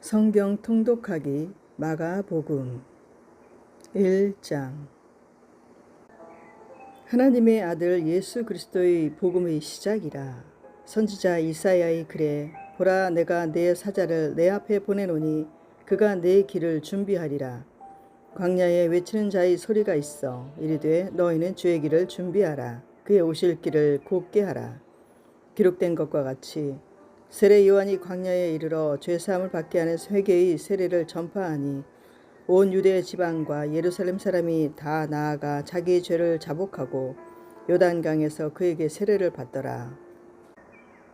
성경 통독하기 마가복음 1장. 하나님의 아들 예수 그리스도의 복음의 시작이라. 선지자 이사야의 글에 보라, 내가 내 사자를 내 앞에 보내노니 그가 내 길을 준비하리라. 광야에 외치는 자의 소리가 있어 이르되 너희는 주의 길을 준비하라. 그의 오실 길을 곧게 하라. 기록된 것과 같이 세례 요한이 광야에 이르러 죄사함을 받게 하는 회개의 세례를 전파하니 온 유대 지방과 예루살렘 사람이 다 나아가 자기의 죄를 자복하고 요단강에서 그에게 세례를 받더라.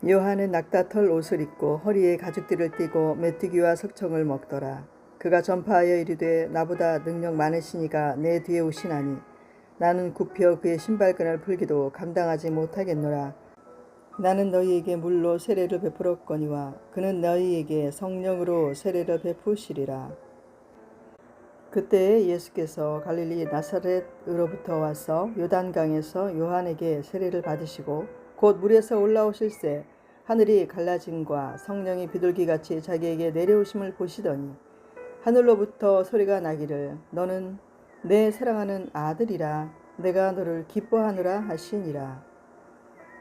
요한은 낙타털 옷을 입고 허리에 가죽띠를 띠고 메뚜기와 석청을 먹더라. 그가 전파하여 이르되 나보다 능력 많으시니가 내 뒤에 오시나니 나는 굽혀 그의 신발끈을 풀기도 감당하지 못하겠노라. 나는 너희에게 물로 세례를 베풀었거니와 그는 너희에게 성령으로 세례를 베푸시리라. 그때 예수께서 갈릴리 나사렛으로부터 와서 요단강에서 요한에게 세례를 받으시고 곧 물에서 올라오실새 하늘이 갈라짐과 성령이 비둘기같이 자기에게 내려오심을 보시더니 하늘로부터 소리가 나기를 너는 내 사랑하는 아들이라 내가 너를 기뻐하노라 하시니라.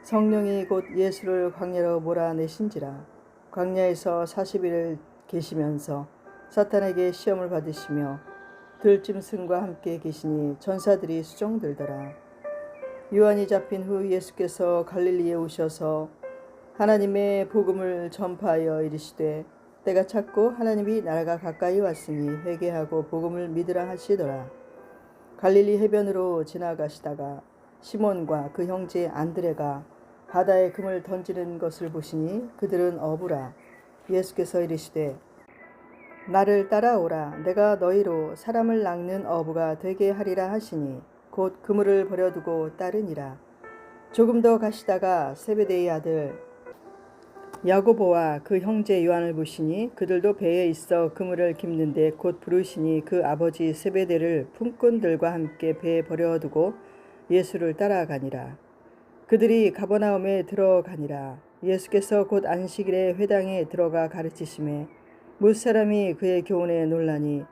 성령이 곧 예수를 광야로 몰아내신지라. 광야에서 40일을 계시면서 사탄에게 시험을 받으시며 들짐승과 함께 계시니 전사들이 수종들더라. 요한이 잡힌 후 예수께서 갈릴리에 오셔서 하나님의 복음을 전파하여 이르시되 때가 찼고 하나님이 나라가 가까이 왔으니 회개하고 복음을 믿으라 하시더라. 갈릴리 해변으로 지나가시다가 시몬과 그 형제 안드레가 바다에 금을 던지는 것을 보시니 그들은 어부라. 예수께서 이르시되 나를 따라오라. 내가 너희로 사람을 낚는 어부가 되게 하리라 하시니 곧 그물을 버려두고 따르니라. 조금 더 가시다가 세베대의 아들 야고보와 그 형제 요한을 보시니 그들도 배에 있어 그물을 깁는데 곧 부르시니 그 아버지 세베대를 품꾼들과 함께 배에 버려두고 예수를 따라가니라. 그들이 가버나움에 들어가니라. 예수께서 곧 안식일에 회당에 들어가 가르치심에 무사람이 그의 교훈에 놀라니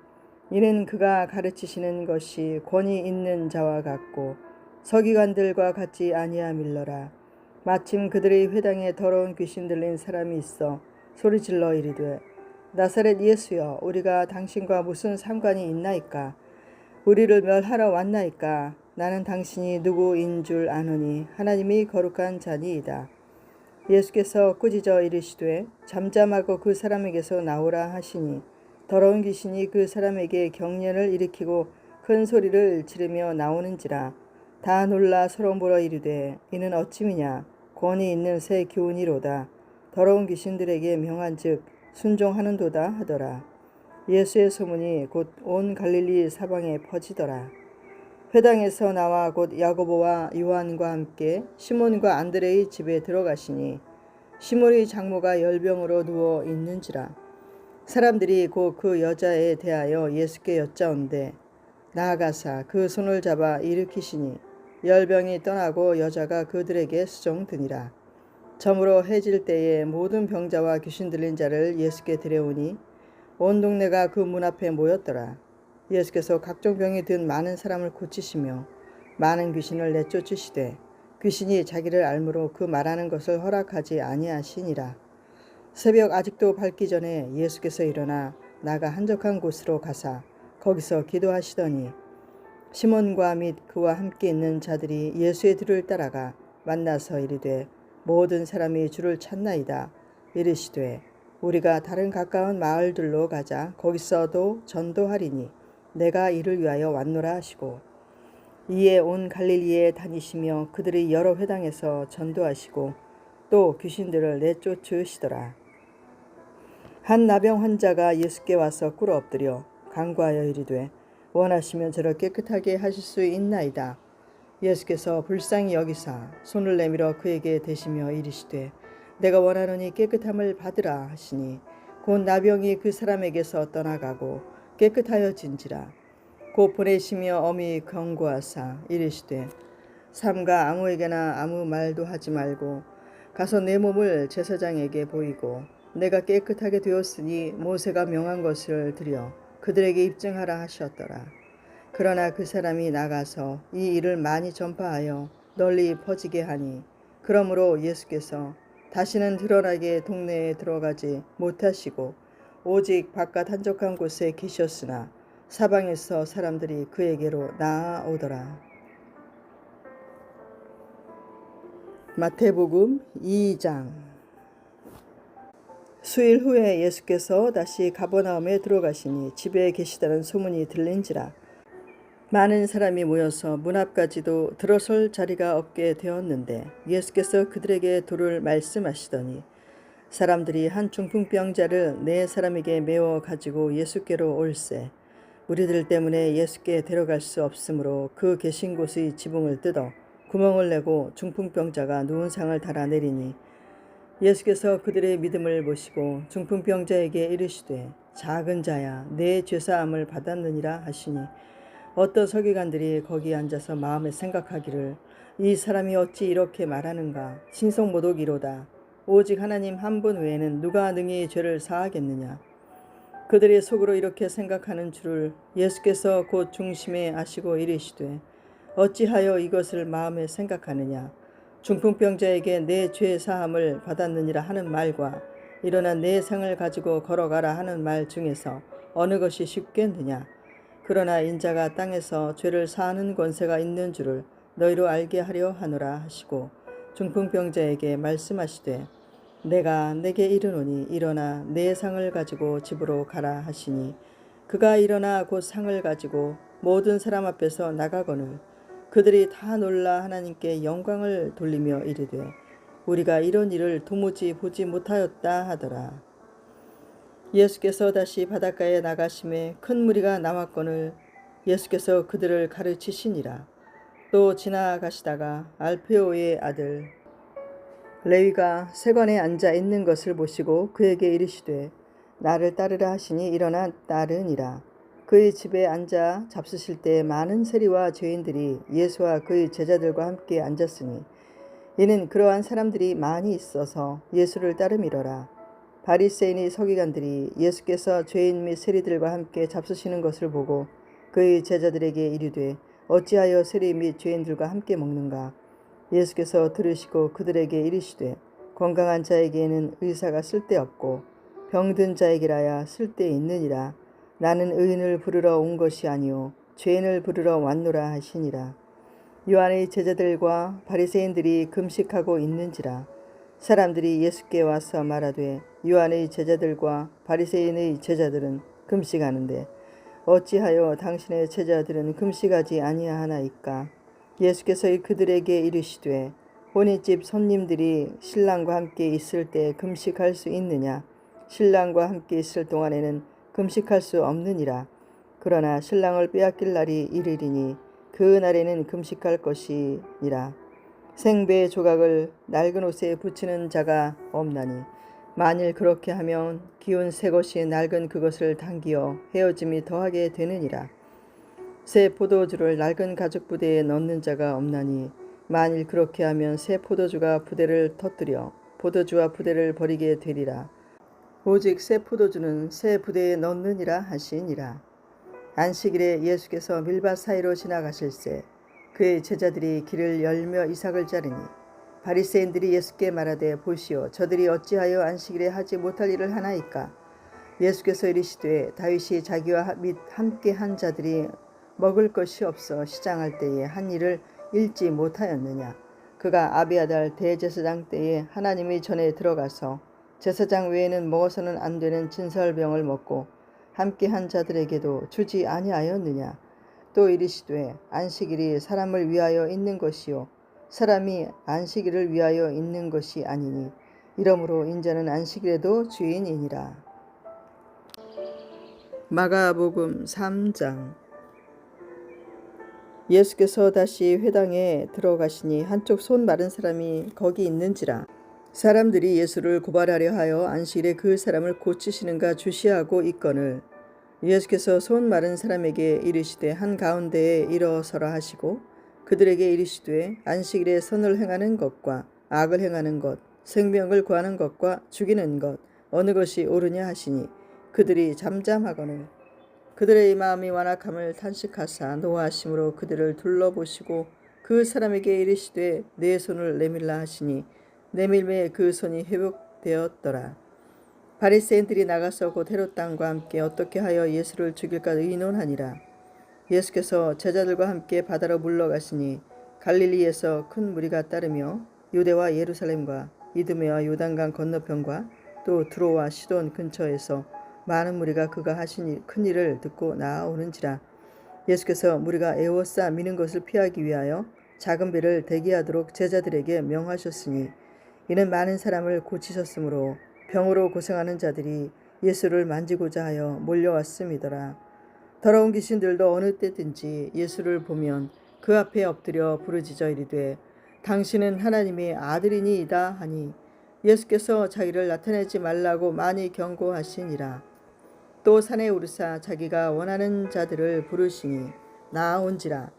이는 그가 가르치시는 것이 권위 있는 자와 같고 서기관들과 같지 아니함일러라. 마침 그들의 회당에 더러운 귀신 들린 사람이 있어 소리질러 이르되 나사렛 예수여, 우리가 당신과 무슨 상관이 있나이까? 우리를 멸하러 왔나이까? 나는 당신이 누구인 줄 아노니 하나님이 거룩한 자니이다. 예수께서 꾸짖어 이르시되 잠잠하고 그 사람에게서 나오라 하시니 더러운 귀신이 그 사람에게 경련을 일으키고 큰 소리를 지르며 나오는지라. 다 놀라 서로 물어 이르되 이는 어찌미냐? 권위 있는 새 교훈이로다. 더러운 귀신들에게 명한즉 순종하는도다 하더라. 예수의 소문이 곧 온 갈릴리 사방에 퍼지더라. 회당에서 나와 곧 야고보와 요한과 함께 시몬과 안드레의 집에 들어가시니 시몬의 장모가 열병으로 누워 있는지라. 사람들이 곧 그 여자에 대하여 예수께 여짜온대 나아가사 그 손을 잡아 일으키시니 열병이 떠나고 여자가 그들에게 수종드니라. 저물어 해질 때에 모든 병자와 귀신 들린 자를 예수께 데려오니 온 동네가 그 문 앞에 모였더라. 예수께서 각종 병이 든 많은 사람을 고치시며 많은 귀신을 내쫓으시되 귀신이 자기를 알므로 그 말하는 것을 허락하지 아니하시니라. 새벽 아직도 밝기 전에 예수께서 일어나 나가 한적한 곳으로 가사 거기서 기도하시더니 시몬과 및 그와 함께 있는 자들이 예수의 뒤를 따라가 만나서 이르되 모든 사람이 주를 찾나이다. 이르시되 우리가 다른 가까운 마을들로 가자. 거기서도 전도하리니 내가 이를 위하여 왔노라 하시고 이에 온 갈릴리에 다니시며 그들의 여러 회당에서 전도하시고 또 귀신들을 내쫓으시더라. 한 나병 환자가 예수께 와서 꿇어 엎드려 간구하여 이르되 원하시면 저를 깨끗하게 하실 수 있나이다. 예수께서 불쌍히 여기사 손을 내밀어 그에게 대시며 이르시되 내가 원하노니 깨끗함을 받으라 하시니 곧 나병이 그 사람에게서 떠나가고 깨끗하여진지라. 곧 보내시며 엄히 경고하사 이르시되 삼가 아무에게나 아무 말도 하지 말고 가서 내 몸을 제사장에게 보이고 내가 깨끗하게 되었으니 모세가 명한 것을 드려 그들에게 입증하라 하셨더라. 그러나 그 사람이 나가서 이 일을 많이 전파하여 널리 퍼지게 하니 그러므로 예수께서 다시는 드러나게 동네에 들어가지 못하시고 오직 바깥 한적한 곳에 계셨으나 사방에서 사람들이 그에게로 나아오더라. 마태복음 2장. 수일 후에 예수께서 다시 가버나움에 들어가시니 집에 계시다는 소문이 들린지라. 많은 사람이 모여서 문 앞까지도 들어설 자리가 없게 되었는데 예수께서 그들에게 도를 말씀하시더니 사람들이 한 중풍병자를 네 사람에게 메워 가지고 예수께로 올세 무리들 때문에 예수께 데려갈 수 없으므로 그 계신 곳의 지붕을 뜯어 구멍을 내고 중풍병자가 누운 상을 달아내리니 예수께서 그들의 믿음을 보시고 중풍병자에게 이르시되 작은 자야 내 죄사함을 받았느니라 하시니 어떤 서기관들이 거기 앉아서 마음에 생각하기를 이 사람이 어찌 이렇게 말하는가 신성모독이로다 오직 하나님 한 분 외에는 누가 능히 죄를 사하겠느냐. 그들의 속으로 이렇게 생각하는 줄을 예수께서 곧 중심에 아시고 이르시되 어찌하여 이것을 마음에 생각하느냐. 중풍병자에게 내 죄 사함을 받았느니라 하는 말과 일어나 내 상을 가지고 걸어가라 하는 말 중에서 어느 것이 쉽겠느냐. 그러나 인자가 땅에서 죄를 사하는 권세가 있는 줄을 너희로 알게 하려 하노라 하시고 중풍병자에게 말씀하시되 내가 내게 이르노니 일어나 내 상을 가지고 집으로 가라 하시니 그가 일어나 곧 상을 가지고 모든 사람 앞에서 나가거늘 그들이 다 놀라 하나님께 영광을 돌리며 이르되 우리가 이런 일을 도무지 보지 못하였다 하더라. 예수께서 다시 바닷가에 나가심에 큰 무리가 나왔거늘 예수께서 그들을 가르치시니라. 또 지나가시다가 알페오의 아들 레위가 세관에 앉아 있는 것을 보시고 그에게 이르시되 나를 따르라 하시니 일어나 따르니라. 그의 집에 앉아 잡수실 때 많은 세리와 죄인들이 예수와 그의 제자들과 함께 앉았으니 이는 그러한 사람들이 많이 있어서 예수를 따름이러라. 바리새인의 서기관들이 예수께서 죄인 및 세리들과 함께 잡수시는 것을 보고 그의 제자들에게 이르되 어찌하여 세리 및 죄인들과 함께 먹는가. 예수께서 들으시고 그들에게 이르시되 건강한 자에게는 의사가 쓸데없고 병든 자에게라야 쓸데있느니라. 나는 의인을 부르러 온 것이 아니요 죄인을 부르러 왔노라 하시니라. 요한의 제자들과 바리새인들이 금식하고 있는지라. 사람들이 예수께 와서 말하되 요한의 제자들과 바리새인의 제자들은 금식하는데 어찌하여 당신의 제자들은 금식하지 아니하나이까. 예수께서 그들에게 이르시되 혼인집 손님들이 신랑과 함께 있을 때 금식할 수 있느냐. 신랑과 함께 있을 동안에는 금식할 수 없느니라. 그러나 신랑을 빼앗길 날이 이르리니 그 날에는 금식할 것이니라. 생배 조각을 낡은 옷에 붙이는 자가 없나니 만일 그렇게 하면 기운 새 것이 낡은 그것을 당기어 헤어짐이 더하게 되느니라. 새 포도주를 낡은 가죽 부대에 넣는 자가 없나니 만일 그렇게 하면 새 포도주가 부대를 터뜨려 포도주와 부대를 버리게 되리라. 오직 새 포도주는 새 부대에 넣느니라 하시니라. 안식일에 예수께서 밀밭 사이로 지나가실새 그의 제자들이 길을 열며 이삭을 자르니 바리새인들이 예수께 말하되 보시오 저들이 어찌하여 안식일에 하지 못할 일을 하나이까. 예수께서 이르시되 다윗이 자기와 및 함께 한 자들이 먹을 것이 없어 시장할 때에 한 일을 읽지 못하였느냐. 그가 아비아달 대제사장 때에 하나님의 전에 들어가서 제사장 외에는 먹어서는 안 되는 진설병을 먹고 함께 한 자들에게도 주지 아니하였느냐. 또 이르시되 안식일이 사람을 위하여 있는 것이요 사람이 안식일을 위하여 있는 것이 아니니 이러므로 인자는 안식일에도 주인이니라. 마가복음 3장. 예수께서 다시 회당에 들어가시니 한쪽 손 마른 사람이 거기 있는지라. 사람들이 예수를 고발하려 하여 안식일에 그 사람을 고치시는가 주시하고 있거늘 예수께서 손 마른 사람에게 이르시되 한가운데에 일어서라 하시고 그들에게 이르시되 안식일에 선을 행하는 것과 악을 행하는 것 생명을 구하는 것과 죽이는 것 어느 것이 옳으냐 하시니 그들이 잠잠하거늘 그들의 마음이 완악함을 탄식하사 노하심으로 그들을 둘러보시고 그 사람에게 이르시되 내 손을 내밀라 하시니 내밀매 그 손이 회복되었더라. 바리새인들이 나가서 곧 헤롯 왕과 함께 어떻게 하여 예수를 죽일까 의논하니라. 예수께서 제자들과 함께 바다로 물러가시니 갈릴리에서 큰 무리가 따르며 유대와 예루살렘과 이두메와 요단강 건너편과 또 두로와 시돈 근처에서 많은 무리가 그가 하신 큰 일을 듣고 나아오는지라. 예수께서 무리가 에워싸 미는 것을 피하기 위하여 작은 배를 대기하도록 제자들에게 명하셨으니 이는 많은 사람을 고치셨으므로 병으로 고생하는 자들이 예수를 만지고자 하여 몰려왔음이더라. 더러운 귀신들도 어느 때든지 예수를 보면 그 앞에 엎드려 부르짖어 이르되 당신은 하나님의 아들이니이다 하니 예수께서 자기를 나타내지 말라고 많이 경고하시니라. 또 산에 오르사 자기가 원하는 자들을 부르시니 나아온지라.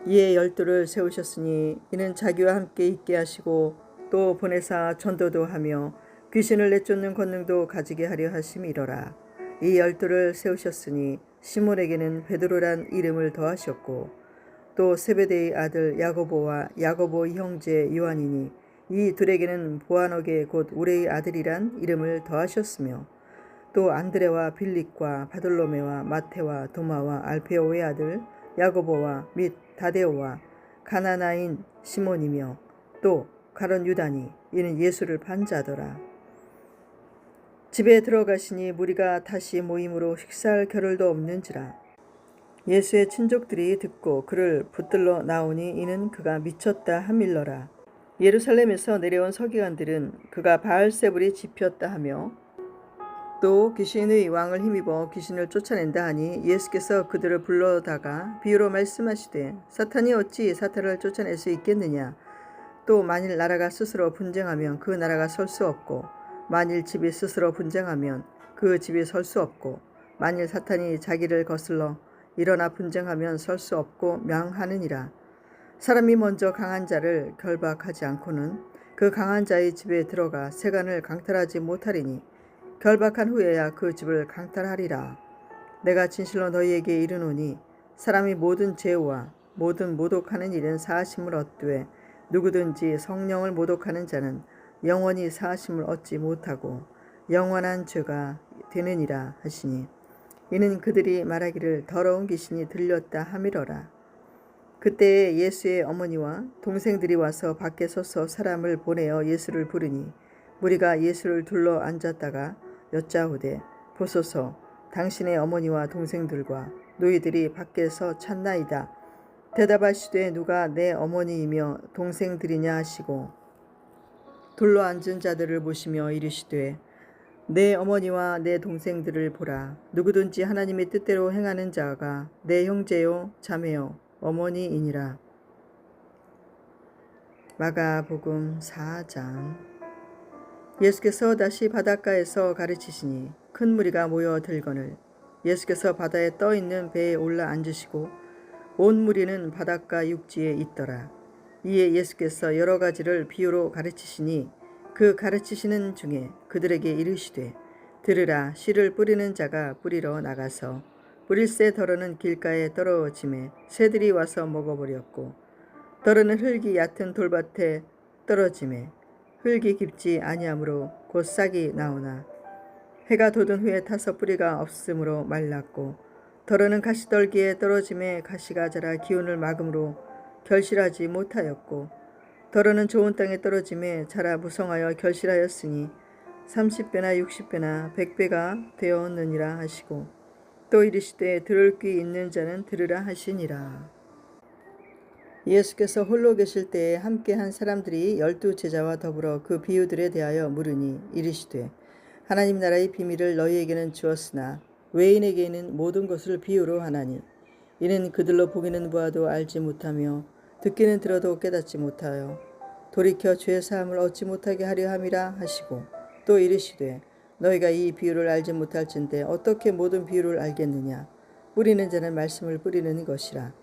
이에 12를 세우셨으니 이는 자기와 함께 있게 하시고 또 보내사 전도도 하며 귀신을 내쫓는 권능도 가지게 하려 하심이로라. 이 12를 세우셨으니 시몬에게는 베드로란 이름을 더하셨고 또 세베대의 아들 야고보와 야고보의 형제 요한이니 이 둘에게는 보아너게 곧 우레의 아들이란 이름을 더하셨으며 또 안드레와 빌립과 바돌로메와 마테와 도마와 알페오의 아들 야고보와 및 다데오와 가나나인 시몬이며 또 가룟 유다니 이는 예수를 판 자더라. 집에 들어가시니 무리가 다시 모임으로 식사할 겨를도 없는지라. 예수의 친족들이 듣고 그를 붙들러 나오니 이는 그가 미쳤다 함일러라. 예루살렘에서 내려온 서기관들은 그가 바알세불이 집혔다 하며 또 귀신의 왕을 힘입어 귀신을 쫓아낸다 하니 예수께서 그들을 불러다가 비유로 말씀하시되 사탄이 어찌 사탄을 쫓아낼 수 있겠느냐. 또 만일 나라가 스스로 분쟁하면 그 나라가 설 수 없고 만일 집이 스스로 분쟁하면 그 집이 설 수 없고 만일 사탄이 자기를 거슬러 일어나 분쟁하면 설 수 없고 명하느니라. 사람이 먼저 강한 자를 결박하지 않고는 그 강한 자의 집에 들어가 세간을 강탈하지 못하리니 결박한 후에야 그 집을 강탈하리라. 내가 진실로 너희에게 이르노니 사람이 모든 죄와 모든 모독하는 일은 사하심을 얻되 누구든지 성령을 모독하는 자는 영원히 사하심을 얻지 못하고 영원한 죄가 되느니라 하시니 이는 그들이 말하기를 더러운 귀신이 들렸다 함이로라. 그때에 예수의 어머니와 동생들이 와서 밖에 서서 사람을 보내어 예수를 부르니 무리가 예수를 둘러 앉았다가 여짜오되 보소서 당신의 어머니와 동생들과 너희들이 밖에서 찾나이다. 대답하시되 누가 내 어머니이며 동생들이냐 하시고 둘러 앉은 자들을 보시며 이르시되 내 어머니와 내 동생들을 보라. 누구든지 하나님의 뜻대로 행하는 자가 내 형제요 자매요 어머니이니라. 마가복음 4장. 예수께서 다시 바닷가에서 가르치시니 큰 무리가 모여 들거늘 예수께서 바다에 떠 있는 배에 올라 앉으시고 온 무리는 바닷가 육지에 있더라. 이에 예수께서 여러 가지를 비유로 가르치시니 그 가르치시는 중에 그들에게 이르시되 들으라. 씨를 뿌리는 자가 뿌리러 나가서 뿌릴새 덜어는 길가에 떨어짐에 새들이 와서 먹어버렸고 덜어는 흙이 얕은 돌밭에 떨어짐에 흙이 깊지 아니하므로 곧 싹이 나오나 해가 돋은 후에 타서 뿌리가 없으므로 말랐고 덜어는 가시떨기에 떨어짐에 가시가 자라 기운을 막음으로 결실하지 못하였고 덜어는 좋은 땅에 떨어짐에 자라 무성하여 결실하였으니 30배나 60배나 100배가 되었느니라 하시고 또 이르시되 들을 귀 있는 자는 들으라 하시니라. 예수께서 홀로 계실 때에 함께한 사람들이 12 제자와 더불어 그 비유들에 대하여 물으니 이르시되 하나님 나라의 비밀을 너희에게는 주었으나 외인에게는 모든 것을 비유로 하나니 이는 그들로 보기는 보아도 알지 못하며 듣기는 들어도 깨닫지 못하여 돌이켜 죄 사함을 얻지 못하게 하려 함이라 하시고 또 이르시되 너희가 이 비유를 알지 못할진대 어떻게 모든 비유를 알겠느냐. 뿌리는 자는 말씀을 뿌리는 것이라.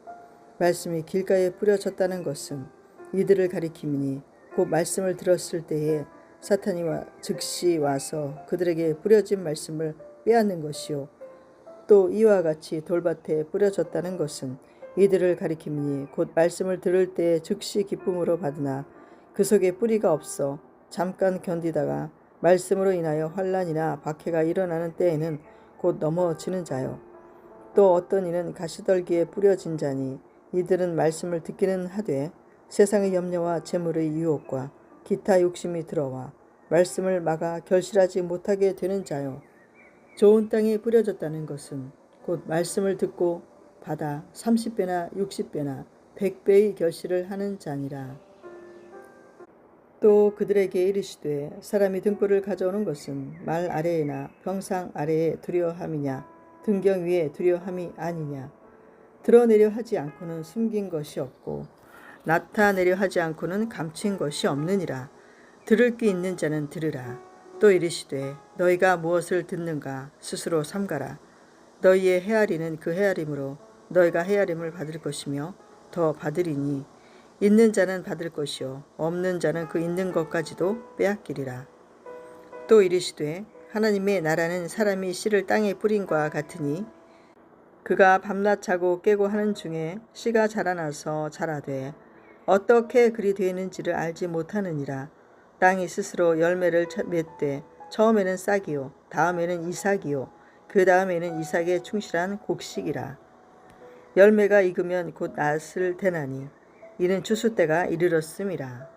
말씀이 길가에 뿌려졌다는 것은 이들을 가리킴이니 곧 말씀을 들었을 때에 사탄이 즉시 와서 그들에게 뿌려진 말씀을 빼앗는 것이요 또 이와 같이 돌밭에 뿌려졌다는 것은 이들을 가리킴이니 곧 말씀을 들을 때 즉시 기쁨으로 받으나 그 속에 뿌리가 없어 잠깐 견디다가 말씀으로 인하여 환난이나 박해가 일어나는 때에는 곧 넘어지는 자요 또 어떤 이는 가시떨기에 뿌려진 자니 이들은 말씀을 듣기는 하되 세상의 염려와 재물의 유혹과 기타 욕심이 들어와 말씀을 막아 결실하지 못하게 되는 자요 좋은 땅에 뿌려졌다는 것은 곧 말씀을 듣고 받아 30배나 60배나 100배의 결실을 하는 자니라. 또 그들에게 이르시되 사람이 등불을 가져오는 것은 말 아래에나 병상 아래에 두려함이냐 등경 위에 두려함이 아니냐 드러내려 하지 않고는 숨긴 것이 없고 나타내려 하지 않고는 감춘 것이 없느니라. 들을 귀 있는 자는 들으라. 또 이르시되 너희가 무엇을 듣는가 스스로 삼가라. 너희의 헤아리는 그 헤아림으로 너희가 헤아림을 받을 것이며 더 받으리니 있는 자는 받을 것이요 없는 자는 그 있는 것까지도 빼앗기리라. 또 이르시되 하나님의 나라는 사람이 씨를 땅에 뿌린과 같으니 그가 밤낮 자고 깨고 하는 중에 씨가 자라나서 자라되 어떻게 그리 되는지를 알지 못하느니라. 땅이 스스로 열매를 맺되 처음에는 싹이요 다음에는 이삭이요 그 다음에는 이삭에 충실한 곡식이라. 열매가 익으면 곧 낫을 대나니 이는 추수 때가 이르렀음이라.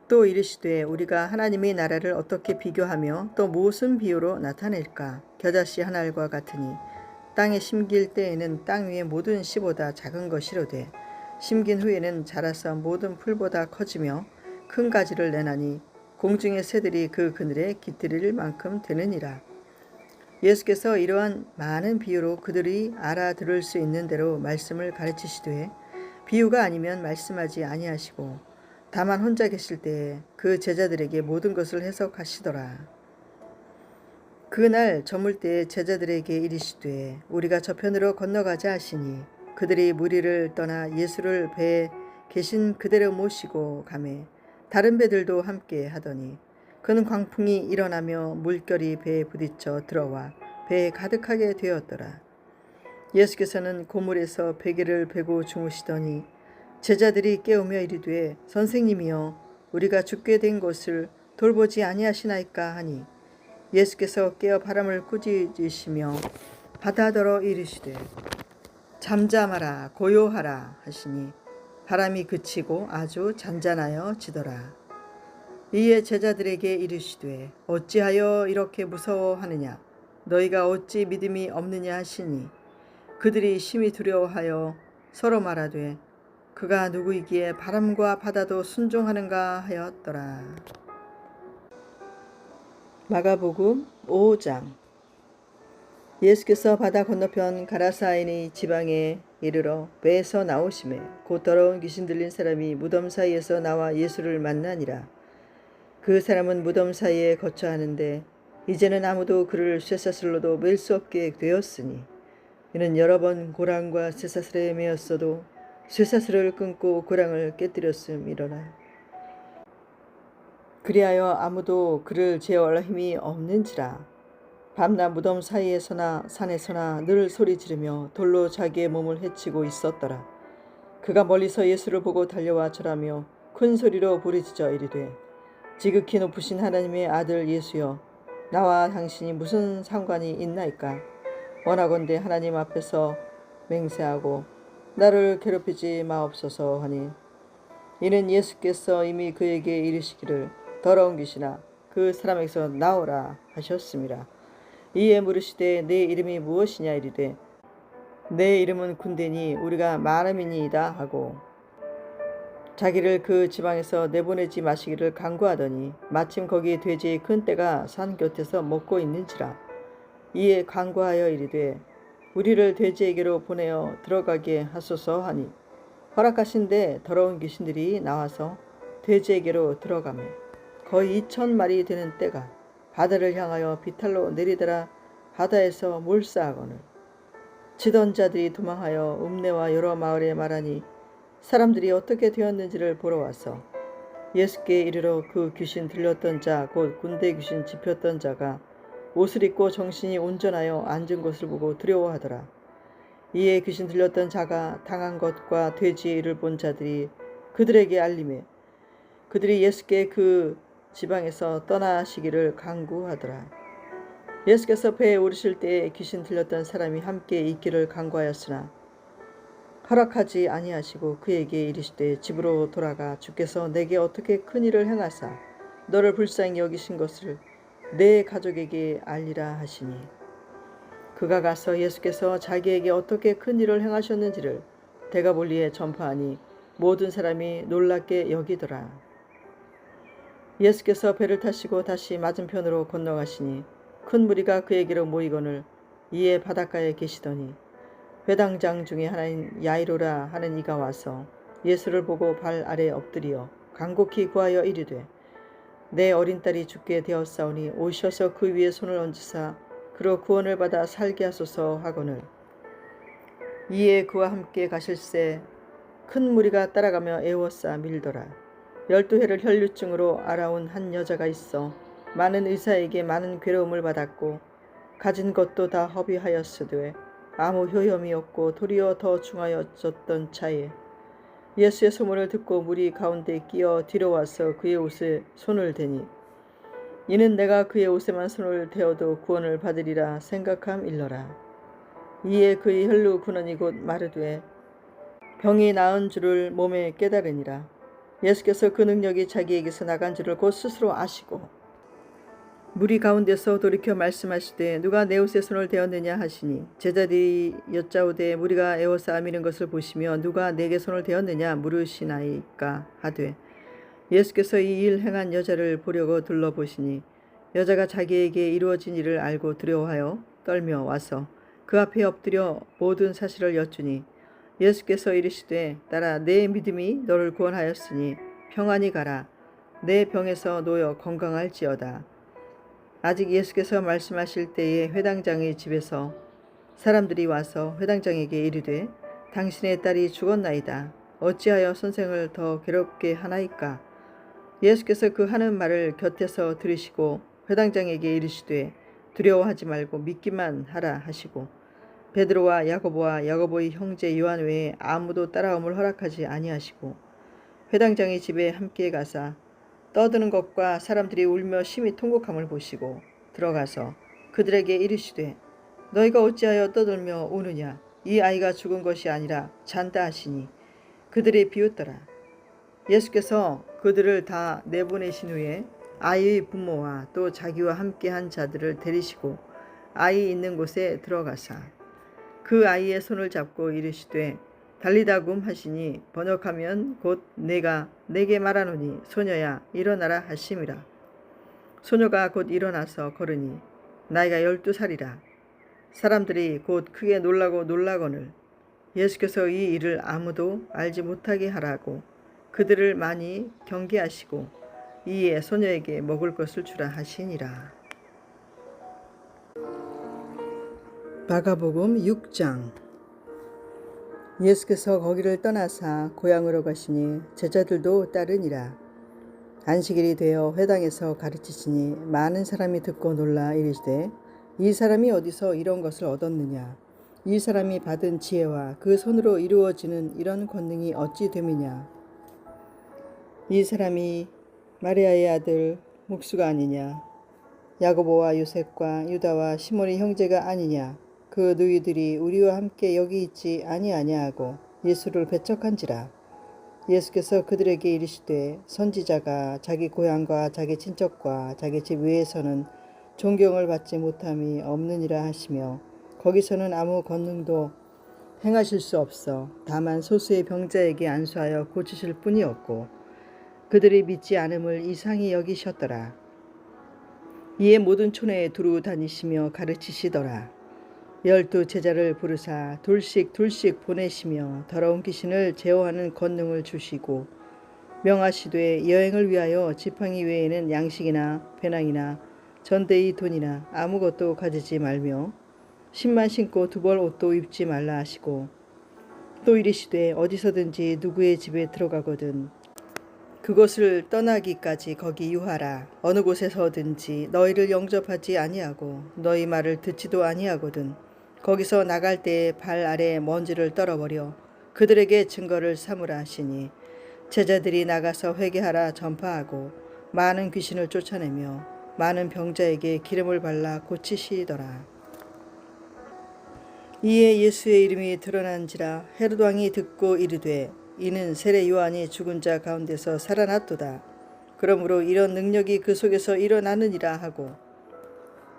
또 이르시되 우리가 하나님의 나라를 어떻게 비교하며 또 무슨 비유로 나타낼까. 겨자씨 한 알과 같으니 땅에 심길 때에는 땅 위의 모든 씨보다 작은 것이로되 심긴 후에는 자라서 모든 풀보다 커지며 큰 가지를 내나니 공중의 새들이 그 그늘에 깃들일 만큼 되느니라. 예수께서 이러한 많은 비유로 그들이 알아들을 수 있는 대로 말씀을 가르치시되 비유가 아니면 말씀하지 아니하시고 다만 혼자 계실 때에 그 제자들에게 모든 것을 해석하시더라. 그날 저물 때에 제자들에게 이르시되 우리가 저편으로 건너가자 하시니 그들이 무리를 떠나 예수를 배에 계신 그대로 모시고 가매 다른 배들도 함께 하더니 그는 광풍이 일어나며 물결이 배에 부딪혀 들어와 배에 가득하게 되었더라. 예수께서는 고물에서 베개를 베고 주무시더니 제자들이 깨우며 이르되 선생님이여 우리가 죽게 된 것을 돌보지 아니하시나이까 하니 예수께서 깨어 바람을 꾸짖으시며 바다더러 이르시되 잠잠하라 고요하라 하시니 바람이 그치고 아주 잔잔하여 지더라. 이에 제자들에게 이르시되 어찌하여 이렇게 무서워하느냐 너희가 어찌 믿음이 없느냐 하시니 그들이 심히 두려워하여 서로 말하되 그가 누구이기에 바람과 바다도 순종하는가 하였더라. 마가복음 5장. 예수께서 바다 건너편 가라사인의 지방에 이르러 배에서 나오심에 곧 더러운 귀신 들린 사람이 무덤 사이에서 나와 예수를 만나니라. 그 사람은 무덤 사이에 거처하는데 이제는 아무도 그를 쇠사슬로도 맬 수 없게 되었으니 이는 여러 번 고랑과 쇠사슬에 매었어도 쇠사슬을 끊고 고랑을 깨뜨렸음이로라. 그리하여 아무도 그를 제어할 힘이 없는지라. 밤낮 무덤 사이에서나 산에서나 늘 소리 지르며 돌로 자기의 몸을 해치고 있었더라. 그가 멀리서 예수를 보고 달려와 절하며 큰 소리로 부르짖어 이르되 지극히 높으신 하나님의 아들 예수여 나와 당신이 무슨 상관이 있나이까. 원하건대 하나님 앞에서 맹세하고 나를 괴롭히지 마옵소서 하니 이는 예수께서 이미 그에게 이르시기를 더러운 귀신아 그 사람에게서 나오라 하셨습니다. 이에 물으시되 내 이름이 무엇이냐 이르되 내 이름은 군대니 우리가 많음이니이다 하고 자기를 그 지방에서 내보내지 마시기를 간구하더니 마침 거기 돼지의 큰 떼가 산 곁에서 먹고 있는지라. 이에 간구하여 이르되 우리를 돼지에게로 보내어 들어가게 하소서 하니 허락하신데 더러운 귀신들이 나와서 돼지에게로 들어가매 거의 2,000마리 되는 떼가 바다를 향하여 비탈로 내리더라. 바다에서 몰사하거늘 치던 자들이 도망하여 읍내와 여러 마을에 말하니 사람들이 어떻게 되었는지를 보러 와서 예수께 이르러 그 귀신 들렸던 자 곧 군대 귀신 집혔던 자가 옷을 입고 정신이 온전하여 앉은 것을 보고 두려워하더라. 이에 귀신 들렸던 자가 당한 것과 돼지의 일을 본 자들이 그들에게 알림해 그들이 예수께 그 지방에서 떠나시기를 간구하더라. 예수께서 배에 오르실 때에 귀신 들렸던 사람이 함께 있기를 간구하였으나 허락하지 아니하시고 그에게 이르시되 집으로 돌아가 주께서 내게 어떻게 큰 일을 행하사 너를 불쌍히 여기신 것을 내 가족에게 알리라 하시니 그가 가서 예수께서 자기에게 어떻게 큰 일을 행하셨는지를 데가볼리에 전파하니 모든 사람이 놀랍게 여기더라. 예수께서 배를 타시고 다시 맞은편으로 건너가시니 큰 무리가 그에게로 모이거늘 이에 바닷가에 계시더니 회당장 중에 하나인 야이로라 하는 이가 와서 예수를 보고 발 아래 엎드리어 간곡히 구하여 이르되 내 어린 딸이 죽게 되었사오니 오셔서 그 위에 손을 얹으사 그로 구원을 받아 살게 하소서 하거늘 이에 그와 함께 가실새 큰 무리가 따라가며 애워싸 밀더라. 12해를 혈류증으로 알아온 한 여자가 있어 많은 의사에게 많은 괴로움을 받았고 가진 것도 다 허비하였으되 아무 효험이 없고 도리어 더 중하여졌던 차에 예수의 소문을 듣고 무리 가운데 끼어 뒤로 와서 그의 옷에 손을 대니 이는 내가 그의 옷에만 손을 대어도 구원을 받으리라 생각함일러라. 이에 그의 혈루 근원이 곧 마르되 병이 나은 줄을 몸에 깨달으니라. 예수께서 그 능력이 자기에게서 나간 줄을 곧 스스로 아시고 무리 가운데서 돌이켜 말씀하시되 누가 내 옷에 손을 대었느냐 하시니 제자들이 여짜오되 무리가 에워싸 미는 것을 보시며 누가 내게 손을 대었느냐 물으시나이까 하되 예수께서 이 일 행한 여자를 보려고 둘러보시니 여자가 자기에게 이루어진 일을 알고 두려워하여 떨며 와서 그 앞에 엎드려 모든 사실을 여쭈니 예수께서 이르시되 딸아 내 믿음이 너를 구원하였으니 평안히 가라 내 병에서 놓여 건강할지어다. 아직 예수께서 말씀하실 때에 회당장의 집에서 사람들이 와서 회당장에게 이르되 당신의 딸이 죽었나이다. 어찌하여 선생을 더 괴롭게 하나이까? 예수께서 그 하는 말을 곁에서 들으시고 회당장에게 이르시되 두려워하지 말고 믿기만 하라 하시고 베드로와 야고보와 야고보의 형제 요한 외에 아무도 따라옴을 허락하지 아니하시고 회당장의 집에 함께 가사 떠드는 것과 사람들이 울며 심히 통곡함을 보시고 들어가서 그들에게 이르시되 너희가 어찌하여 떠들며 우느냐 이 아이가 죽은 것이 아니라 잔다 하시니 그들이 비웃더라. 예수께서 그들을 다 내보내신 후에 아이의 부모와 또 자기와 함께한 자들을 데리시고 아이 있는 곳에 들어가사 그 아이의 손을 잡고 이르시되 달리다굼 하시니 번역하면 곧 내가 내게 말하노니 소녀야 일어나라 하심이라. 소녀가 곧 일어나서 걸으니 나이가 12살이라. 사람들이 곧 크게 놀라거늘 예수께서 이 일을 아무도 알지 못하게 하라고 그들을 많이 경계하시고 이에 소녀에게 먹을 것을 주라 하시니라. 마가복음 6장. 예수께서 거기를 떠나사 고향으로 가시니 제자들도 따르니라. 안식일이 되어 회당에서 가르치시니 많은 사람이 듣고 놀라 이르시되 이 사람이 어디서 이런 것을 얻었느냐? 이 사람이 받은 지혜와 그 손으로 이루어지는 이런 권능이 어찌 됨이냐? 이 사람이 마리아의 아들 목수가 아니냐? 야고보와 요셉과 유다와 시몬의 형제가 아니냐? 그 누이들이 우리와 함께 여기 있지 아니하냐 하고 예수를 배척한지라. 예수께서 그들에게 이르시되 선지자가 자기 고향과 자기 친척과 자기 집 외에서는 존경을 받지 못함이 없느니라 하시며 거기서는 아무 권능도 행하실 수 없어 다만 소수의 병자에게 안수하여 고치실 뿐이었고 그들이 믿지 않음을 이상히 여기셨더라. 이에 모든 촌에 두루 다니시며 가르치시더라. 12 제자를 부르사 둘씩 보내시며 더러운 귀신을 제어하는 권능을 주시고 명하시되 여행을 위하여 지팡이 외에는 양식이나 배낭이나 전대의 돈이나 아무것도 가지지 말며 신만 신고 두벌 옷도 입지 말라 하시고 또 이르시되 어디서든지 누구의 집에 들어가거든 그곳을 떠나기까지 거기 유하라. 어느 곳에서든지 너희를 영접하지 아니하고 너희 말을 듣지도 아니하거든. 거기서 나갈 때에 발 아래 먼지를 떨어버려 그들에게 증거를 삼으라 하시니 제자들이 나가서 회개하라 전파하고 많은 귀신을 쫓아내며 많은 병자에게 기름을 발라 고치시더라. 이에 예수의 이름이 드러난지라 헤롯 왕이 듣고 이르되 이는 세례 요한이 죽은 자 가운데서 살아났도다. 그러므로 이런 능력이 그 속에서 일어나느니라 하고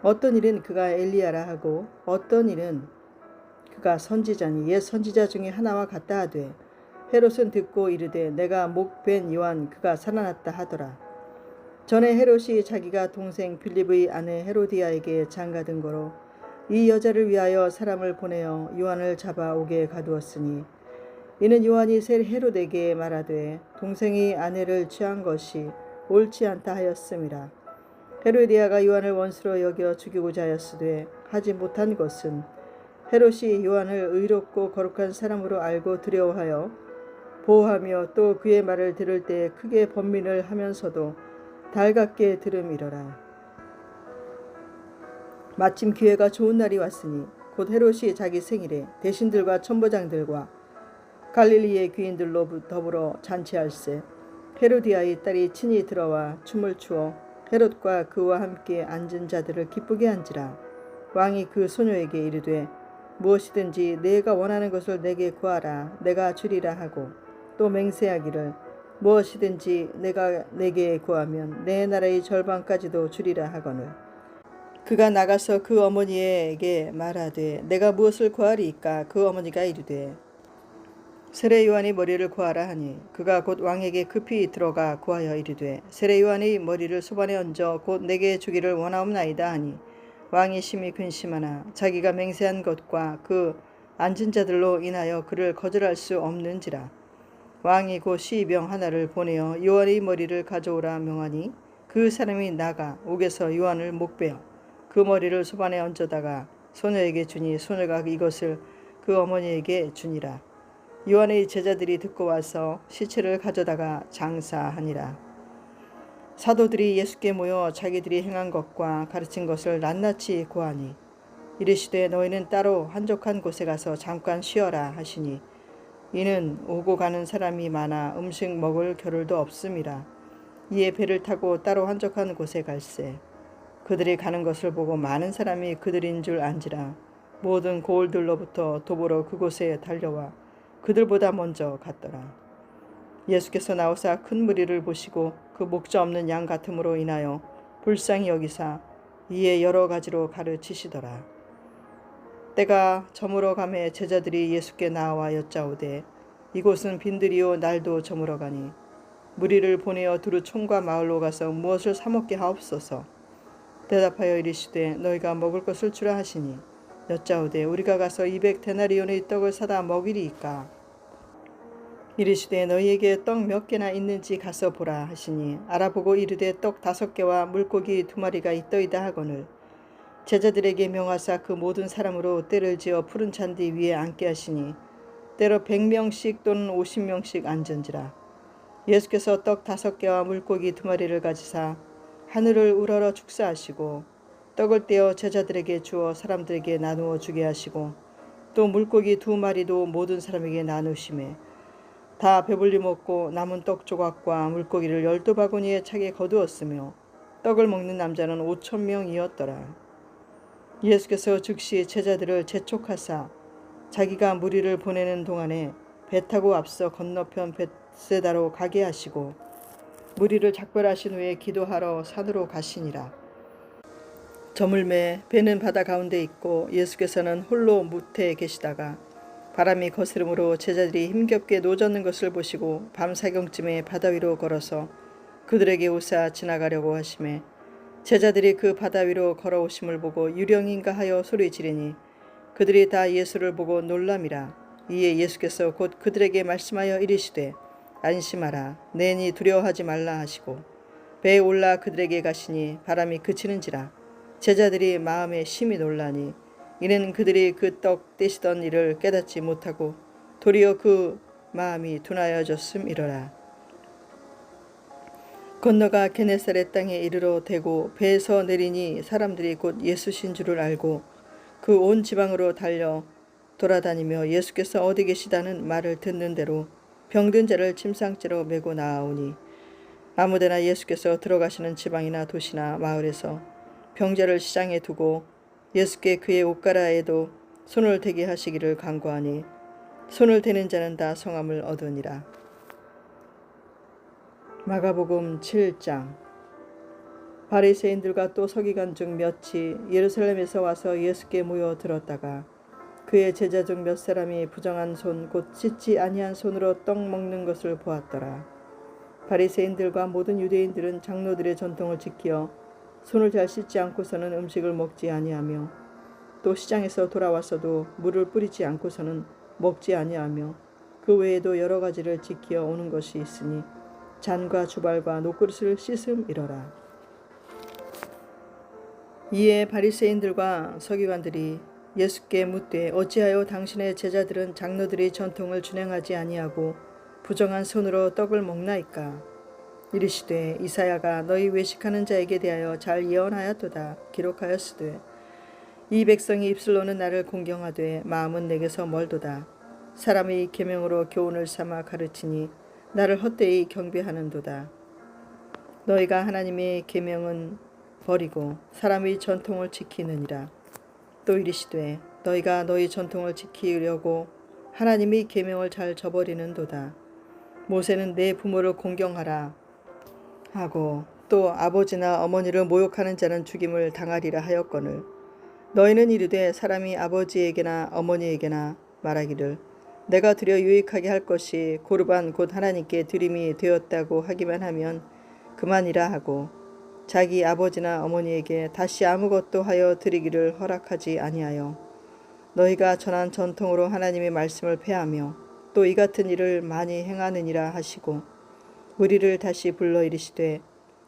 어떤 일은 그가 엘리야라 하고 어떤 일은 그가 선지자니 옛 선지자 중에 하나와 같다 하되 헤롯은 듣고 이르되 내가 목 벤 요한 그가 살아났다 하더라. 전에 헤롯이 자기가 동생 빌립의 아내 헤로디아에게 장가든 거로 이 여자를 위하여 사람을 보내어 요한을 잡아 오게 가두었으니 이는 요한이 세 헤롯에게 말하되 동생이 아내를 취한 것이 옳지 않다 하였음이라. 헤로디아가 요한을 원수로 여겨 죽이고자 하였으되 하지 못한 것은 헤롯이 요한을 의롭고 거룩한 사람으로 알고 두려워하여 보호하며 또 그의 말을 들을 때 크게 번민을 하면서도 달갑게 들음이러라. 마침 기회가 좋은 날이 왔으니 곧 헤롯이 자기 생일에 대신들과 천부장들과 갈릴리의 귀인들로 더불어 잔치할세 헤로디아의 딸이 친히 들어와 춤을 추어 헤롯과 그와 함께 앉은 자들을 기쁘게 한지라. 왕이 그 소녀에게 이르되 무엇이든지 내가 원하는 것을 내게 구하라 내가 주리라 하고 또 맹세하기를 무엇이든지 내가 내게 구하면 내 나라의 절반까지도 주리라 하거늘 그가 나가서 그 어머니에게 말하되 내가 무엇을 구하리이까. 그 어머니가 이르되 세례 요한이 머리를 구하라 하니 그가 곧 왕에게 급히 들어가 구하여 이르되 세례 요한이 머리를 소반에 얹어 곧 내게 주기를 원하옵나이다 하니 왕이 심히 근심하나 자기가 맹세한 것과 그 앉은 자들로 인하여 그를 거절할 수 없는지라. 왕이 곧 시병 하나를 보내어 요한의 머리를 가져오라 명하니 그 사람이 나가 옥에서 요한을 목베어 그 머리를 소반에 얹어다가 소녀에게 주니 소녀가 이것을 그 어머니에게 주니라. 요한의 제자들이 듣고 와서 시체를 가져다가 장사하니라. 사도들이 예수께 모여 자기들이 행한 것과 가르친 것을 낱낱이 고하니 이르시되 너희는 따로 한적한 곳에 가서 잠깐 쉬어라 하시니 이는 오고 가는 사람이 많아 음식 먹을 겨를도 없음이라. 이에 배를 타고 따로 한적한 곳에 갈새 그들이 가는 것을 보고 많은 사람이 그들인 줄 안지라. 모든 고을들로부터 도보로 그곳에 달려와 그들보다 먼저 갔더라. 예수께서 나오사 큰 무리를 보시고 그 목자 없는 양 같음으로 인하여 불쌍히 여기사 이에 여러 가지로 가르치시더라. 때가 저물어 가매 제자들이 예수께 나와 여짜오되 이곳은 빈들이요 날도 저물어 가니 무리를 보내어 두루 촌과 마을로 가서 무엇을 사 먹게 하옵소서. 대답하여 이르시되 너희가 먹을 것을 주라 하시니 여짜오되 우리가 가서 200데나리온의 떡을 사다 먹이리이까. 이르시되 너희에게 떡 몇 개나 있는지 가서 보라 하시니 알아보고 이르되 떡 5개와 물고기 2마리가 있더이다 하거늘 제자들에게 명하사 그 모든 사람으로 떼를 지어 푸른 잔디 위에 앉게 하시니 때로 100명씩 또는 50명씩 앉은지라. 예수께서 떡 5개와 물고기 2마리를 가지사 하늘을 우러러 축사하시고 떡을 떼어 제자들에게 주어 사람들에게 나누어 주게 하시고 또 물고기 2마리도 모든 사람에게 나누심에 다 배불리 먹고 남은 떡 조각과 물고기를 12바구니에 차게 거두었으며 떡을 먹는 남자는 5,000명이었더라. 예수께서 즉시 제자들을 재촉하사 자기가 무리를 보내는 동안에 배 타고 앞서 건너편 벳세다로 가게 하시고 무리를 작별하신 후에 기도하러 산으로 가시니라. 저물매 배는 바다 가운데 있고 예수께서는 홀로 무태에 계시다가 바람이 거스름으로 제자들이 힘겹게 노젓는 것을 보시고 밤 사경쯤에 바다 위로 걸어서 그들에게 오사 지나가려고 하심에 제자들이 그 바다 위로 걸어오심을 보고 유령인가 하여 소리 지르니 그들이 다 예수를 보고 놀람이라. 이에 예수께서 곧 그들에게 말씀하여 이르시되 안심하라 내니 두려워하지 말라 하시고 배에 올라 그들에게 가시니 바람이 그치는지라. 제자들이 마음에 심히 놀라니 이는 그들이 그 떡 떼시던 일을 깨닫지 못하고 도리어 그 마음이 둔하여졌음이로라. 건너가 게네사렛 땅에 이르러 대고 배에서 내리니 사람들이 곧 예수신 줄을 알고 그 온 지방으로 달려 돌아다니며 예수께서 어디 계시다는 말을 듣는 대로 병든 자를 침상째로 메고 나아오니 아무데나 예수께서 들어가시는 지방이나 도시나 마을에서 병자를 시장에 두고 예수께 그의 옷가라에도 손을 대게 하시기를 간구하니 손을 대는 자는 다 성함을 얻으니라. 마가복음 7장. 바리새인들과 또 서기관 중 몇이 예루살렘에서 와서 예수께 모여 들었다가 그의 제자 중 몇 사람이 부정한 손 곧 씻지 아니한 손으로 떡 먹는 것을 보았더라. 바리새인들과 모든 유대인들은 장로들의 전통을 지키어 손을 잘 씻지 않고서는 음식을 먹지 아니하며 또 시장에서 돌아와서도 물을 뿌리지 않고서는 먹지 아니하며 그 외에도 여러 가지를 지키어 오는 것이 있으니 잔과 주발과 녹그릇을 씻음이러라. 이에 바리새인들과 서기관들이 예수께 묻되 어찌하여 당신의 제자들은 장로들의 전통을 준행하지 아니하고 부정한 손으로 떡을 먹나이까? 이르시되 이사야가 너희 외식하는 자에게 대하여 잘 예언하였도다. 기록하였으되 이 백성이 입술로는 나를 공경하되 마음은 내게서 멀도다. 사람의 계명으로 교훈을 삼아 가르치니 나를 헛되이 경배하는도다. 너희가 하나님의 계명은 버리고 사람의 전통을 지키느니라. 또 이르시되 너희가 너희 전통을 지키려고 하나님의 계명을 잘 저버리는도다. 모세는 내 부모를 공경하라 하고 또 아버지나 어머니를 모욕하는 자는 죽임을 당하리라 하였거늘 너희는 이르되 사람이 아버지에게나 어머니에게나 말하기를 내가 드려 유익하게 할 것이 고르반 곧 하나님께 드림이 되었다고 하기만 하면 그만이라 하고 자기 아버지나 어머니에게 다시 아무것도 하여 드리기를 허락하지 아니하여 너희가 전한 전통으로 하나님의 말씀을 폐하며 또 이 같은 일을 많이 행하느니라 하시고 우리를 다시 불러 이르시되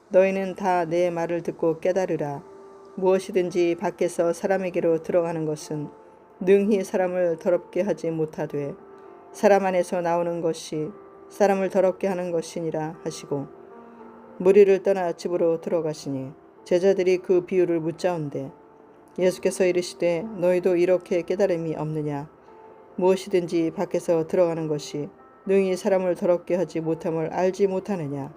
너희는 다 내 말을 듣고 깨달으라. 무엇이든지 밖에서 사람에게로 들어가는 것은 능히 사람을 더럽게 하지 못하되 사람 안에서 나오는 것이 사람을 더럽게 하는 것이니라 하시고 무리를 떠나 집으로 들어가시니 제자들이 그 비유를 묻자온대 예수께서 이르시되 너희도 이렇게 깨달음이 없느냐? 무엇이든지 밖에서 들어가는 것이 능히 사람을 더럽게 하지 못함을 알지 못하느냐?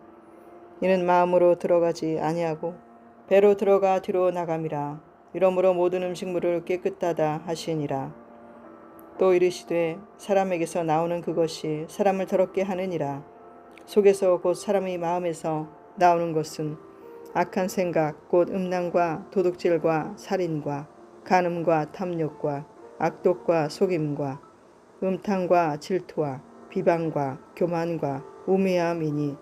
이는 마음으로 들어가지 아니하고 배로 들어가 뒤로 나감이라. 이러므로 모든 음식물을 깨끗하다 하시니라. 또 이르시되 사람에게서 나오는 그것이 사람을 더럽게 하느니라. 속에서 곧 사람의 마음에서 나오는 것은 악한 생각 곧 음란과 도둑질과 살인과 간음과 탐욕과 악독과 속임과 음탕과 질투와 비방과 교만과 우매함이니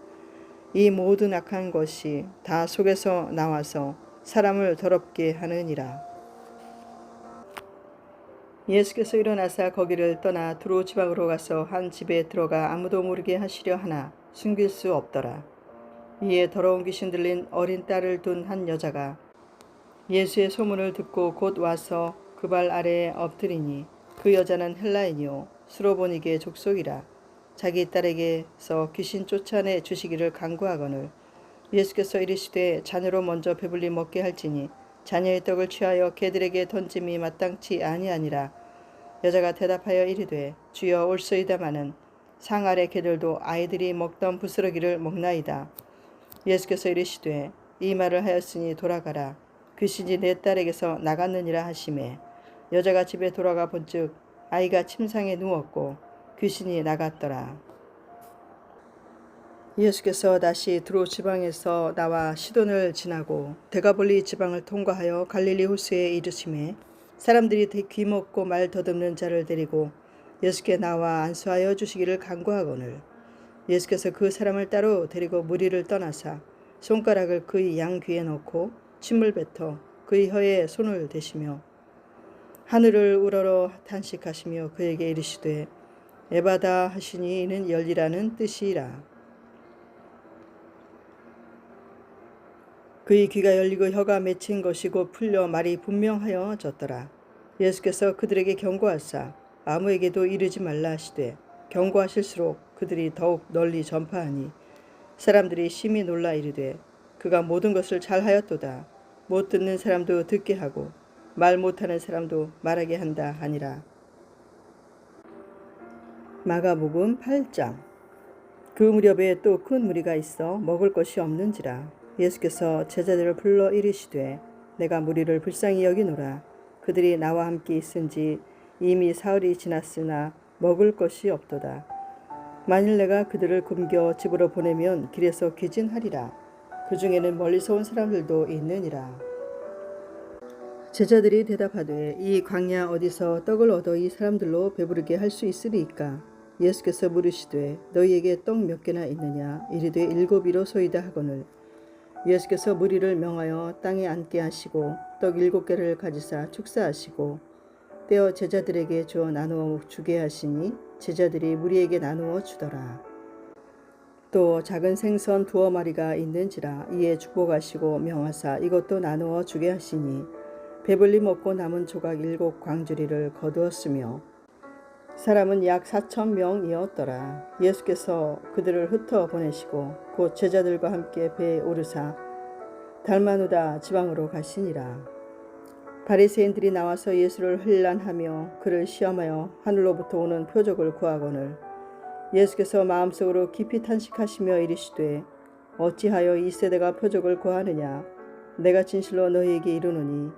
이 모든 악한 것이 다 속에서 나와서 사람을 더럽게 하느니라. 예수께서 일어나사 거기를 떠나 두로 지방으로 가서 한 집에 들어가 아무도 모르게 하시려 하나 숨길 수 없더라. 이에 더러운 귀신 들린 어린 딸을 둔 한 여자가 예수의 소문을 듣고 곧 와서 그 발 아래에 엎드리니 그 여자는 헬라인이요 수로보니게 족속이라. 자기 딸에게서 귀신 쫓아내 주시기를 간구하거늘 예수께서 이르시되 자녀로 먼저 배불리 먹게 할지니 자녀의 떡을 취하여 개들에게 던짐이 마땅치 아니하니라. 여자가 대답하여 이르되 주여 올소이다마는 상 아래 개들도 아이들이 먹던 부스러기를 먹나이다. 예수께서 이르시되 이 말을 하였으니 돌아가라. 귀신이 내 딸에게서 나갔느니라 하시매 여자가 집에 돌아가 본즉 아이가 침상에 누웠고 귀신이 나갔더라. 예수께서 다시 두로 지방에서 나와 시돈을 지나고 데가볼리 지방을 통과하여 갈릴리 호수에 이르시매 사람들이 귀먹고 말 더듬는 자를 데리고 예수께 나와 안수하여 주시기를 간구하거늘 예수께서 그 사람을 따로 데리고 무리를 떠나사 손가락을 그의 양 귀에 넣고 침을 뱉어 그의 혀에 손을 대시며 하늘을 우러러 탄식하시며 그에게 이르시되 에바다 하시니 이는 열리라는 뜻이라. 그의 귀가 열리고 혀가 맺힌 것이고 풀려 말이 분명하여졌더라. 예수께서 그들에게 경고하사 아무에게도 이르지 말라 하시되 경고하실수록 그들이 더욱 널리 전파하니 사람들이 심히 놀라 이르되 그가 모든 것을 잘하였도다. 못 듣는 사람도 듣게 하고 말 못하는 사람도 말하게 한다 하니라. 마가복음 8장. 그 무렵에 또 큰 무리가 있어 먹을 것이 없는지라 예수께서 제자들을 불러 이르시되 내가 무리를 불쌍히 여기노라. 그들이 나와 함께 있은지 이미 사흘이 지났으나 먹을 것이 없도다. 만일 내가 그들을 굶겨 집으로 보내면 길에서 귀진하리라. 그 중에는 멀리서 온 사람들도 있느니라. 제자들이 대답하되 이 광야 어디서 떡을 얻어 이 사람들로 배부르게 할 수 있으리이까? 예수께서 물으시되 너희에게 떡 몇 개나 있느냐? 이르되 7이로소이다 하거늘. 예수께서 무리를 명하여 땅에 앉게 하시고 떡 7개를 가지사 축사하시고 떼어 제자들에게 주어 나누어 주게 하시니 제자들이 무리에게 나누어 주더라. 또 작은 생선 2마리가 있는지라 이에 축복하시고 명하사 이것도 나누어 주게 하시니 배불리 먹고 남은 조각 7광주리를 거두었으며 사람은 약 4,000명이었더라. 예수께서 그들을 흩어 보내시고 곧 제자들과 함께 배에 오르사 달마누다 지방으로 가시니라. 바리새인들이 나와서 예수를 혼란하며 그를 시험하여 하늘로부터 오는 표적을 구하거늘. 예수께서 마음속으로 깊이 탄식하시며 이르시되 어찌하여 이 세대가 표적을 구하느냐? 내가 진실로 너희에게 이르노니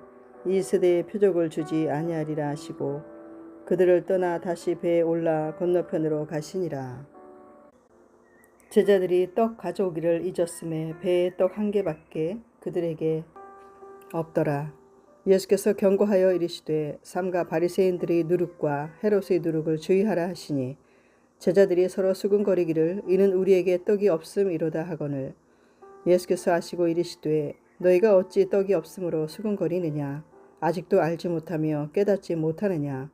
이 세대에 표적을 주지 아니하리라 하시고 그들을 떠나 다시 배에 올라 건너편으로 가시니라. 제자들이 떡 가져오기를 잊었음에 배에 떡 1개밖에 그들에게 없더라. 예수께서 경고하여 이르시되 삼가 바리새인들의 누룩과 헤롯의 누룩을 주의하라 하시니 제자들이 서로 수군거리기를 이는 우리에게 떡이 없음이로다 하거늘. 예수께서 아시고 이르시되 너희가 어찌 떡이 없음으로 수군거리느냐? 아직도 알지 못하며 깨닫지 못하느냐?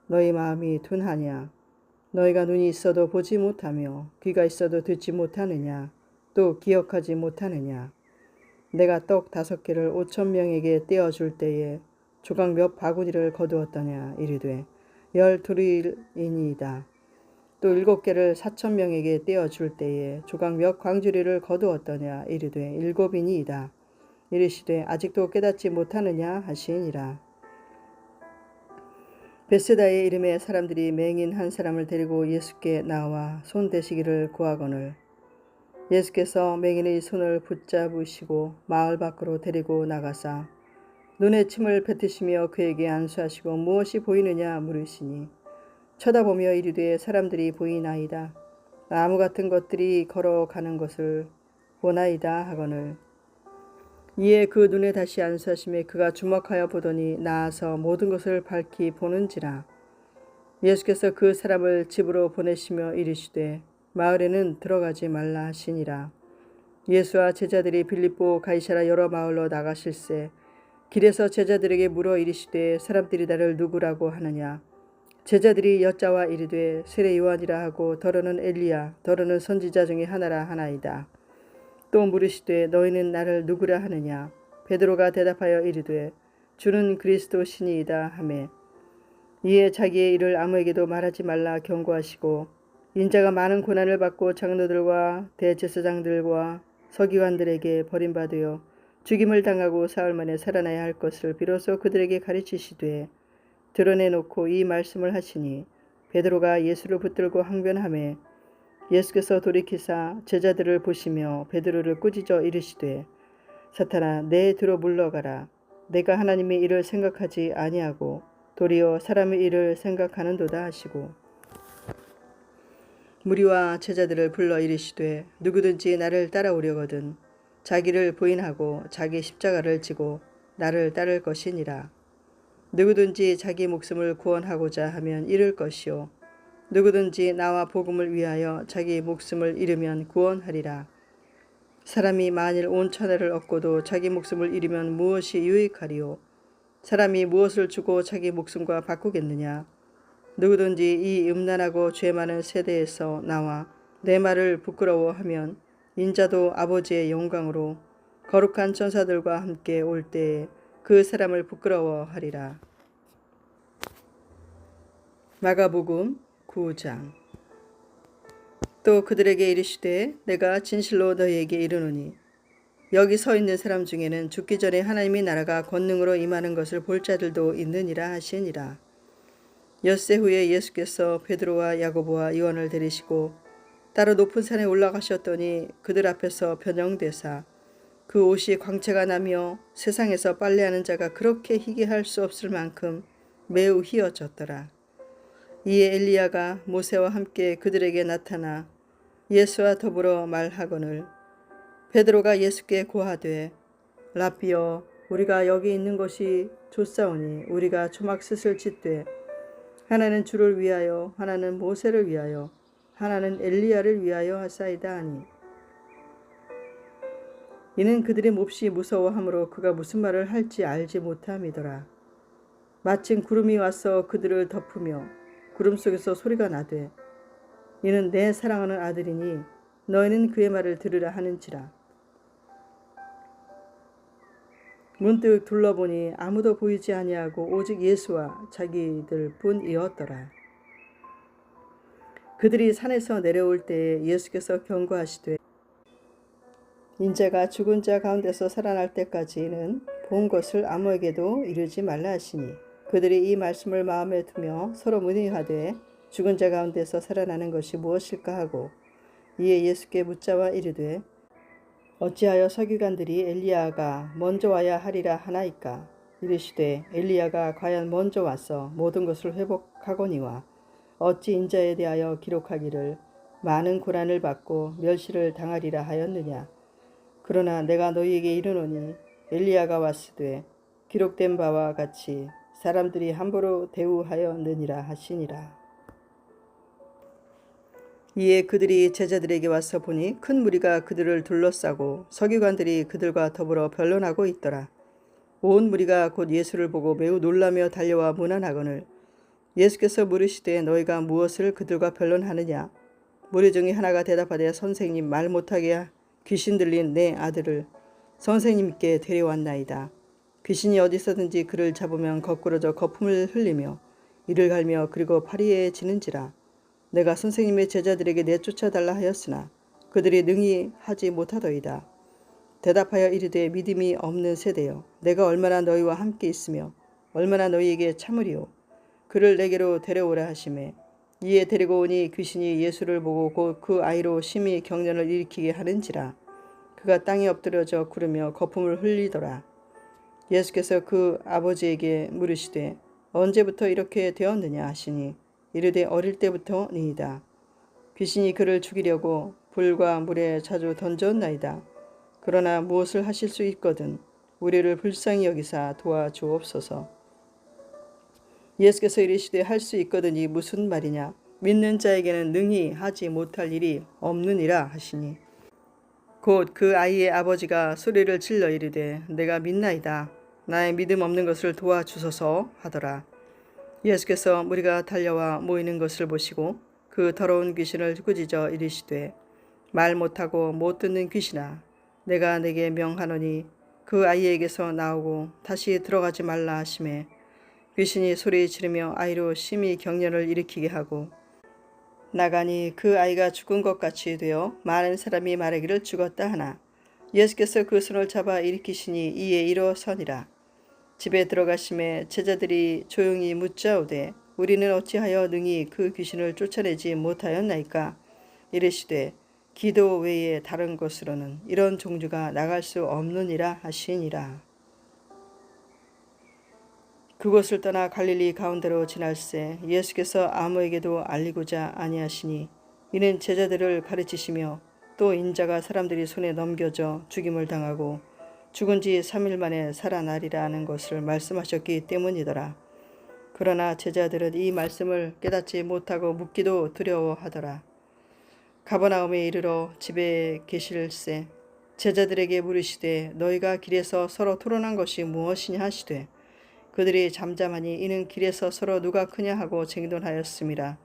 너희 마음이 둔하냐? 너희가 눈이 있어도 보지 못하며 귀가 있어도 듣지 못하느냐? 또 기억하지 못하느냐? 내가 떡 5개를 5,000명에게 떼어줄 때에 조각 몇 바구니를 거두었더냐? 이르되 12이니이다. 또 7개를 4,000명에게 떼어줄 때에 조각 몇 광주리를 거두었더냐? 이르되 7이니이다. 이르시되 아직도 깨닫지 못하느냐? 하시니라. 베세다의 이름의 사람들이 맹인 한 사람을 데리고 예수께 나와 손 대시기를 구하거늘. 예수께서 맹인의 손을 붙잡으시고 마을 밖으로 데리고 나가사 눈에 침을 뱉으시며 그에게 안수하시고 무엇이 보이느냐 물으시니 쳐다보며 이르되 사람들이 보이나이다. 나무 같은 것들이 걸어가는 것을 보나이다 하거늘. 이에 그 눈에 다시 안수하심에 그가 주목하여 보더니 나아서 모든 것을 밝히 보는지라. 예수께서 그 사람을 집으로 보내시며 이르시되 마을에는 들어가지 말라 하시니라. 예수와 제자들이 빌립보 가이사라 여러 마을로 나가실새 길에서 제자들에게 물어 이르시되 사람들이 나를 누구라고 하느냐? 제자들이 여짜와 이르되 세례 요한이라 하고 더러는 엘리야 더러는 선지자 중에 하나라 하나이다. 또 물으시되 너희는 나를 누구라 하느냐? 베드로가 대답하여 이르되 주는 그리스도 신이이다 하매 이에 자기의 일을 아무에게도 말하지 말라 경고하시고 인자가 많은 고난을 받고 장로들과 대제사장들과 서기관들에게 버림받으여 죽임을 당하고 사흘 만에 살아나야 할 것을 비로소 그들에게 가르치시되 드러내놓고 이 말씀을 하시니 베드로가 예수를 붙들고 항변하매 예수께서 돌이키사 제자들을 보시며 베드로를 꾸짖어 이르시되 사탄아 내 뒤로 물러가라. 내가 하나님의 일을 생각하지 아니하고 도리어 사람의 일을 생각하는도다 하시고 무리와 제자들을 불러 이르시되 누구든지 나를 따라오려거든 자기를 부인하고 자기 십자가를 지고 나를 따를 것이니라. 누구든지 자기 목숨을 구원하고자 하면 잃을 것이요 누구든지 나와 복음을 위하여 자기 목숨을 잃으면 구원하리라. 사람이 만일 온 천하를 얻고도 자기 목숨을 잃으면 무엇이 유익하리요? 사람이 무엇을 주고 자기 목숨과 바꾸겠느냐? 누구든지 이 음란하고 죄 많은 세대에서 나와 내 말을 부끄러워하면 인자도 아버지의 영광으로 거룩한 천사들과 함께 올 때에 그 사람을 부끄러워하리라. 마가복음 9장. 또 그들에게 이르시되 내가 진실로 너희에게 이르노니 여기 서 있는 사람 중에는 죽기 전에 하나님의 나라가 권능으로 임하는 것을 볼 자들도 있느니라 하시니라. 엿새 후에 예수께서 베드로와 야고보와 요한을 데리시고 따로 높은 산에 올라가셨더니 그들 앞에서 변형되사 그 옷이 광채가 나며 세상에서 빨래하는 자가 그렇게 희게 할 수 없을 만큼 매우 희어졌더라. 이에 엘리야가 모세와 함께 그들에게 나타나 예수와 더불어 말하거늘 베드로가 예수께 고하되 라삐여 우리가 여기 있는 것이 좋사오니 우리가 초막셋을 짓되 하나는 주를 위하여 하나는 모세를 위하여 하나는 엘리야를 위하여 하사이다 하니 이는 그들이 몹시 무서워하므로 그가 무슨 말을 할지 알지 못함이더라. 마침 구름이 와서 그들을 덮으며 구름 속에서 소리가 나되 이는 내 사랑하는 아들이니 너희는 그의 말을 들으라 하는지라. 문득 둘러보니 아무도 보이지 아니하고 오직 예수와 자기들 뿐이었더라. 그들이 산에서 내려올 때에 예수께서 경고하시되 인자가 죽은 자 가운데서 살아날 때까지는 본 것을 아무에게도 이르지 말라 하시니 그들이 이 말씀을 마음에 두며 서로 문의하되 죽은 자 가운데서 살아나는 것이 무엇일까 하고 이에 예수께 묻자와 이르되 어찌하여 서기관들이 엘리야가 먼저 와야 하리라 하나이까. 이르시되 엘리야가 과연 먼저 와서 모든 것을 회복하거니와 어찌 인자에 대하여 기록하기를 많은 고난을 받고 멸시를 당하리라 하였느냐. 그러나 내가 너희에게 이르노니 엘리야가 왔으되 기록된 바와 같이 사람들이 함부로 대우하였느니라 하시니라. 이에 그들이 제자들에게 와서 보니 큰 무리가 그들을 둘러싸고 서기관들이 그들과 더불어 변론하고 있더라. 온 무리가 곧 예수를 보고 매우 놀라며 달려와 문안하거늘 예수께서 물으시되 너희가 무엇을 그들과 변론하느냐. 무리 중에 하나가 대답하되 선생님 말 못하게 귀신 들린 내 아들을 선생님께 데려왔나이다. 귀신이 어디서든지 그를 잡으면 거꾸러져 거품을 흘리며 이를 갈며 그리고 파리에 지는지라. 내가 선생님의 제자들에게 내쫓아 달라 하였으나 그들이 능히 하지 못하더이다. 대답하여 이르되 믿음이 없는 세대여 내가 얼마나 너희와 함께 있으며 얼마나 너희에게 참으리오. 그를 내게로 데려오라 하시매 이에 데리고 오니 귀신이 예수를 보고 곧 그 아이로 심히 경련을 일으키게 하는지라. 그가 땅에 엎드려져 구르며 거품을 흘리더라. 예수께서 그 아버지에게 물으시되 언제부터 이렇게 되었느냐 하시니 이르되 어릴 때부터니이다. 귀신이 그를 죽이려고 불과 물에 자주 던졌나이다. 그러나 무엇을 하실 수 있거든 우리를 불쌍히 여기사 도와주옵소서. 예수께서 이르시되 할 수 있거든이 무슨 말이냐. 믿는 자에게는 능히 하지 못할 일이 없느니라 하시니 곧 그 아이의 아버지가 소리를 질러 이르되 내가 믿나이다. 나의 믿음 없는 것을 도와주소서 하더라. 예수께서 무리가 달려와 모이는 것을 보시고 그 더러운 귀신을 꾸짖어 이르시되 말 못하고 못 듣는 귀신아 내가 내게 명하노니 그 아이에게서 나오고 다시 들어가지 말라 하시매 귀신이 소리 지르며 아이로 심히 경련을 일으키게 하고 나가니 그 아이가 죽은 것 같이 되어 많은 사람이 말하기를 죽었다 하나 예수께서 그 손을 잡아 일으키시니 이에 일어서니라. 집에 들어가심에 제자들이 조용히 묻자오되 우리는 어찌하여 능히 그 귀신을 쫓아내지 못하였나이까. 이르시되 기도 외에 다른 것으로는 이런 종류가 나갈 수 없느니라 하시니라. 그곳을 떠나 갈릴리 가운데로 지날새 예수께서 아무에게도 알리고자 아니하시니 이는 제자들을 가르치시며 또 인자가 사람들이 손에 넘겨져 죽임을 당하고 죽은 지 3일 만에 살아나리라 하는 것을 말씀하셨기 때문이더라. 그러나 제자들은 이 말씀을 깨닫지 못하고 묻기도 두려워하더라. 가버나움에 이르러 집에 계실새 제자들에게 물으시되 너희가 길에서 서로 토론한 것이 무엇이냐 하시되 그들이 잠잠하니 이는 길에서 서로 누가 크냐 하고 쟁론하였음이라.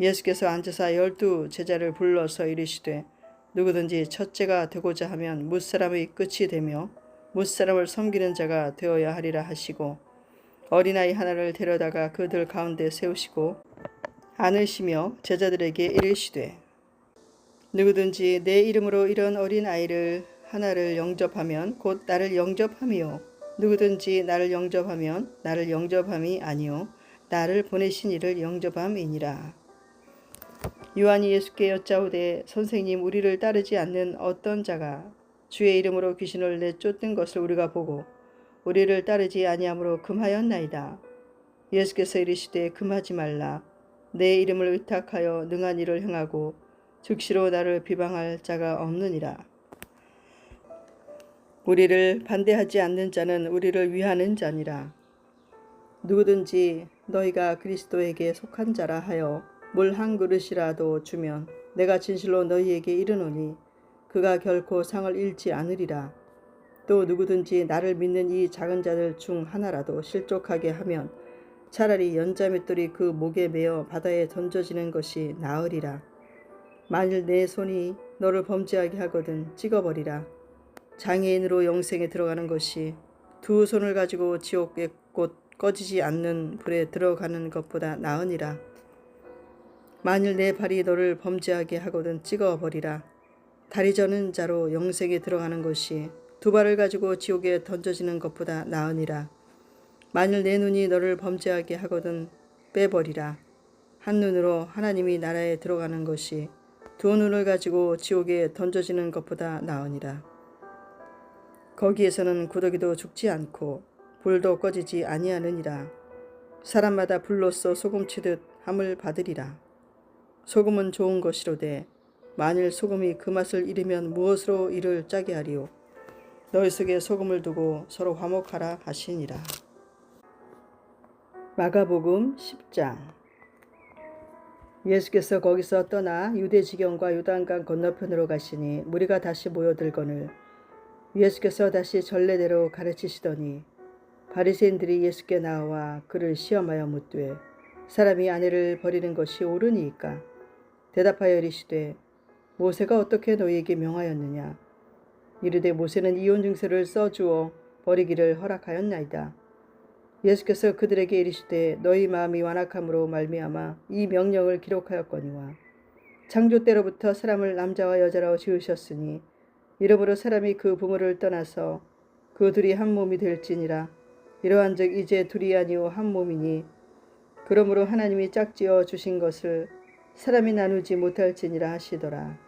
예수께서 앉으사 12 제자를 불러서 이르시되 누구든지 첫째가 되고자 하면 뭇사람의 끝이 되며 뭇사람을 섬기는 자가 되어야 하리라 하시고 어린아이 하나를 데려다가 그들 가운데 세우시고 안으시며 제자들에게 이르시되 누구든지 내 이름으로 이런 어린 아이를 하나를 영접하면 곧 나를 영접함이요. 누구든지 나를 영접하면 나를 영접함이 아니요 나를 보내신 이를 영접함이니라. 요한이 예수께 여짜오되 선생님, 우리를 따르지 않는 어떤 자가 주의 이름으로 귀신을 내쫓는 것을 우리가 보고 우리를 따르지 아니함으로 금하였나이다. 예수께서 이르시되 금하지 말라. 내 이름을 의탁하여 능한 일을 행하고 즉시로 나를 비방할 자가 없느니라. 우리를 반대하지 않는 자는 우리를 위하는 자니라. 누구든지 너희가 그리스도에게 속한 자라 하여 물 한 그릇이라도 주면 내가 진실로 너희에게 이르노니 그가 결코 상을 잃지 않으리라. 또 누구든지 나를 믿는 이 작은 자들 중 하나라도 실족하게 하면 차라리 연자맷돌이 그 목에 매어 바다에 던져지는 것이 나으리라. 만일 내 손이 너를 범죄하게 하거든 찍어버리라. 장애인으로 영생에 들어가는 것이 두 손을 가지고 지옥의 곧 꺼지지 않는 불에 들어가는 것보다 나으니라. 만일 내 발이 너를 범죄하게 하거든 찍어버리라. 다리 저는 자로 영생에 들어가는 것이 두 발을 가지고 지옥에 던져지는 것보다 나으니라. 만일 내 눈이 너를 범죄하게 하거든 빼버리라. 한 눈으로 하나님이 나라에 들어가는 것이 두 눈을 가지고 지옥에 던져지는 것보다 나으니라. 거기에서는 구더기도 죽지 않고 불도 꺼지지 아니하느니라. 사람마다 불로써 소금치듯 함을 받으리라. 소금은 좋은 것이로되 만일 소금이 그 맛을 잃으면 무엇으로 이를 짜게 하리요. 너희 속에 소금을 두고 서로 화목하라 하시니라. 마가복음 10장. 예수께서 거기서 떠나 유대 지경과 요단강 건너편으로 가시니 무리가 다시 모여들거늘 예수께서 다시 전례대로 가르치시더니 바리새인들이 예수께 나와 그를 시험하여 묻되 사람이 아내를 버리는 것이 옳으니이까? 대답하여 이르시되 모세가 어떻게 너희에게 명하였느냐? 이르되 모세는 이혼 증서를 써주어 버리기를 허락하였나이다. 예수께서 그들에게 이르시되 너희 마음이 완악함으로 말미암아 이 명령을 기록하였거니와 창조 때로부터 사람을 남자와 여자로 지으셨으니 이러므로 사람이 그 부모를 떠나서 그 둘이 한 몸이 될지니라. 이러한즉 이제 둘이 아니오 한 몸이니 그러므로 하나님이 짝지어 주신 것을 사람이 나누지 못할지니라 하시더라.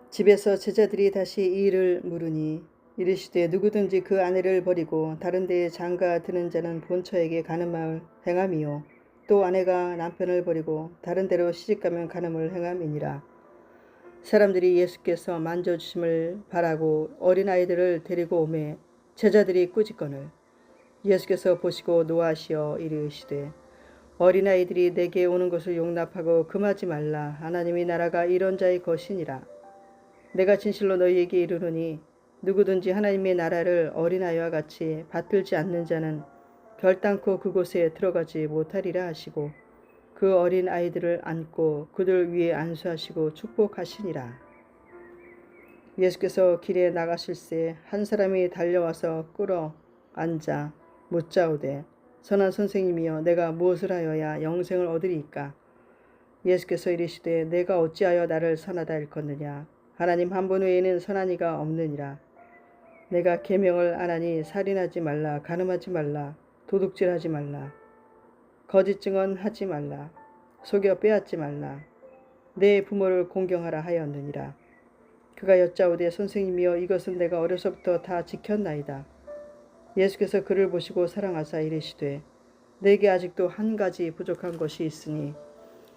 집에서 제자들이 다시 이 일을 물으니 이르시되 누구든지 그 아내를 버리고 다른 데에 장가 드는 자는 본처에게 간음을 행함이요 또 아내가 남편을 버리고 다른 데로 시집가면 간음을 행함이니라. 사람들이 예수께서 만져주심을 바라고 어린아이들을 데리고 오매 제자들이 꾸짖거늘 예수께서 보시고 노하시어 이르시되 어린아이들이 내게 오는 것을 용납하고 금하지 말라. 하나님의 나라가 이런 자의 것이니라. 내가 진실로 너희에게 이르노니 누구든지 하나님의 나라를 어린아이와 같이 받들지 않는 자는 결단코 그곳에 들어가지 못하리라 하시고 그 어린 아이들을 안고 그들 위에 안수하시고 축복하시니라. 예수께서 길에 나가실새 한 사람이 달려와서 끌어 앉아 묻자오되 선한 선생님이여 내가 무엇을 하여야 영생을 얻으리이까? 예수께서 이르시되 내가 어찌하여 나를 선하다 일컫느냐? 하나님 한 분 외에는 선한 이가 없느니라. 내가 계명을 안 하니 살인하지 말라, 간음하지 말라, 도둑질하지 말라, 거짓 증언하지 말라, 속여 빼앗지 말라, 내 부모를 공경하라 하였느니라. 그가 여짜오되 선생님이여 이것은 내가 어려서부터 다 지켰나이다. 예수께서 그를 보시고 사랑하사 이르시되 내게 아직도 한 가지 부족한 것이 있으니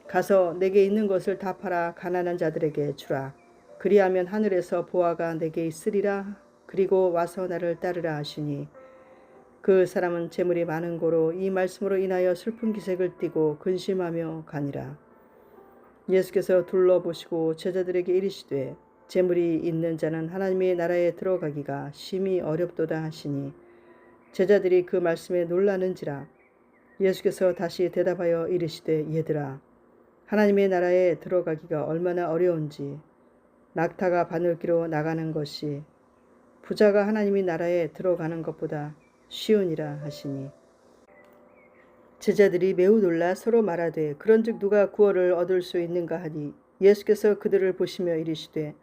가서 내게 있는 것을 다 팔아 가난한 자들에게 주라. 그리하면 하늘에서 보화가 내게 있으리라. 그리고 와서 나를 따르라 하시니 그 사람은 재물이 많은 고로 이 말씀으로 인하여 슬픈 기색을 띠고 근심하며 가니라. 예수께서 둘러보시고 제자들에게 이르시되 재물이 있는 자는 하나님의 나라에 들어가기가 심히 어렵도다 하시니 제자들이 그 말씀에 놀라는지라. 예수께서 다시 대답하여 이르시되 얘들아 하나님의 나라에 들어가기가 얼마나 어려운지 낙타가 바늘기로 나가는 것이 부자가 하나님의 나라에 들어가는 것보다 쉬우니라 하시니 제자들이 매우 놀라 서로 말하되 그런즉 누가 구원을 얻을 수 있는가 하니 예수께서 그들을 보시며 이르시되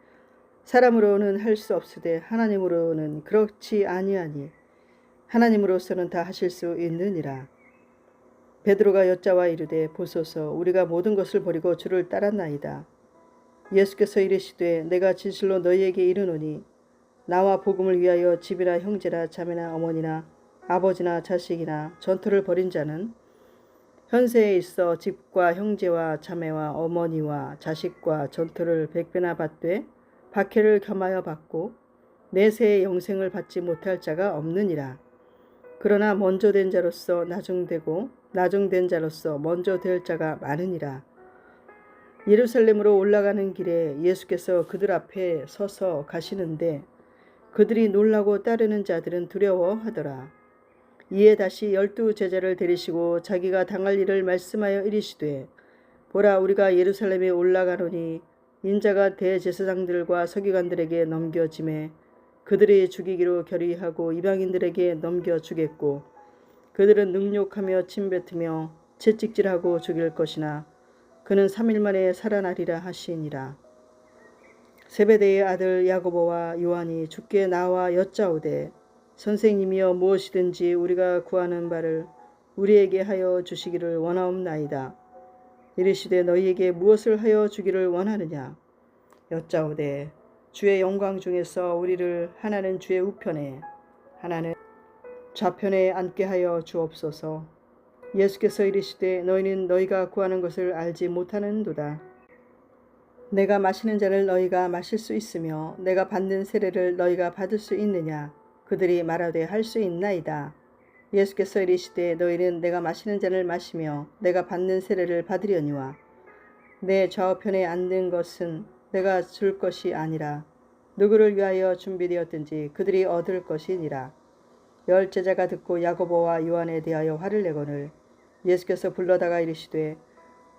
사람으로는 할 수 없으되 하나님으로는 그렇지 아니하니 하나님으로서는 다 하실 수 있느니라. 베드로가 여짜와 이르되 보소서 우리가 모든 것을 버리고 주를 따랐나이다. 예수께서 이르시되 내가 진실로 너희에게 이르노니 나와 복음을 위하여 집이나 형제나 자매나 어머니나 아버지나 자식이나 전토를 벌인 자는 현세에 있어 집과 형제와 자매와 어머니와 자식과 전토를 100배나 받되 박해를 겸하여 받고 내세의 영생을 받지 못할 자가 없느니라. 그러나 먼저 된 자로서 나중되고 나중된 자로서 먼저 될 자가 많으니라. 예루살렘으로 올라가는 길에 예수께서 그들 앞에 서서 가시는데 그들이 놀라고 따르는 자들은 두려워하더라. 이에 다시 12 제자를 데리시고 자기가 당할 일을 말씀하여 이르시되 보라 우리가 예루살렘에 올라가노니 인자가 대제사장들과 서기관들에게 넘겨짐에 그들이 죽이기로 결의하고 이방인들에게 넘겨주겠고 그들은 능욕하며 침뱉으며 채찍질하고 죽일 것이나 그는 3일 만에 살아나리라 하시니라. 세베대의 아들 야고보와 요한이 주께 나와 여짜오되 선생님이여 무엇이든지 우리가 구하는 바를 우리에게 하여 주시기를 원하옵나이다. 이르시되 너희에게 무엇을 하여 주기를 원하느냐. 여짜오되 주의 영광 중에서 우리를 하나는 주의 우편에 하나는 좌편에 앉게 하여 주옵소서. 예수께서 이르시되 너희는 너희가 구하는 것을 알지 못하는도다. 내가 마시는 잔을 너희가 마실 수 있으며 내가 받는 세례를 너희가 받을 수 있느냐. 그들이 말하되 할 수 있나이다. 예수께서 이르시되 너희는 내가 마시는 잔을 마시며 내가 받는 세례를 받으려니와 내 좌우편에 앉는 것은 내가 줄 것이 아니라 누구를 위하여 준비되었든지 그들이 얻을 것이니라. 10 제자가 듣고 야고보와 요한에 대하여 화를 내거늘 예수께서 불러다가 이르시되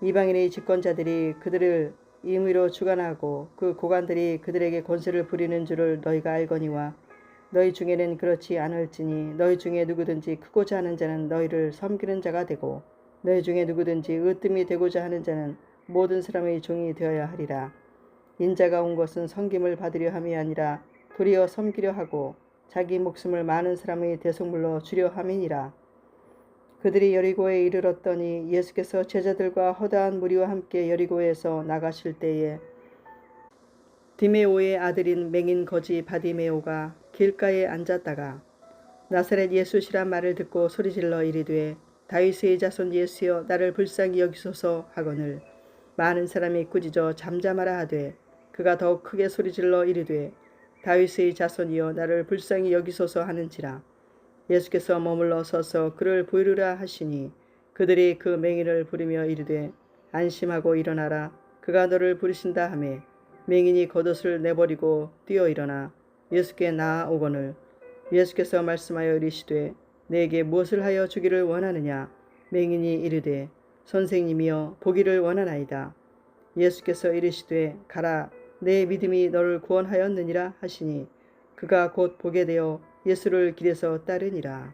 이방인의 집권자들이 그들을 임의로 주관하고 그 고관들이 그들에게 권세를 부리는 줄을 너희가 알거니와 너희 중에는 그렇지 않을지니 너희 중에 누구든지 크고자 하는 자는 너희를 섬기는 자가 되고 너희 중에 누구든지 으뜸이 되고자 하는 자는 모든 사람의 종이 되어야 하리라. 인자가 온 것은 섬김을 받으려 함이 아니라 도리어 섬기려 하고 자기 목숨을 많은 사람의 대속물로 주려 함이니라. 그들이 여리고에 이르렀더니 예수께서 제자들과 허다한 무리와 함께 여리고에서 나가실 때에 디메오의 아들인 맹인 거지 바디메오가 길가에 앉았다가 나사렛 예수시란 말을 듣고 소리질러 이르되 다윗의 자손 예수여 나를 불쌍히 여기소서 하거늘 많은 사람이 꾸짖어 잠잠하라 하되 그가 더욱 크게 소리질러 이르되 다윗의 자손이여 나를 불쌍히 여기소서 하는지라. 예수께서 머물러 서서 그를 부르라 하시니 그들이 그 맹인을 부르며 이르되 안심하고 일어나라 그가 너를 부르신다 하매 맹인이 겉옷을 내버리고 뛰어 일어나 예수께 나아오거늘 예수께서 말씀하여 이르시되 내게 무엇을 하여 주기를 원하느냐. 맹인이 이르되 선생님이여 보기를 원하나이다. 예수께서 이르시되 가라 내 믿음이 너를 구원하였느니라 하시니 그가 곧 보게 되어 예수를 길에서 따르니라.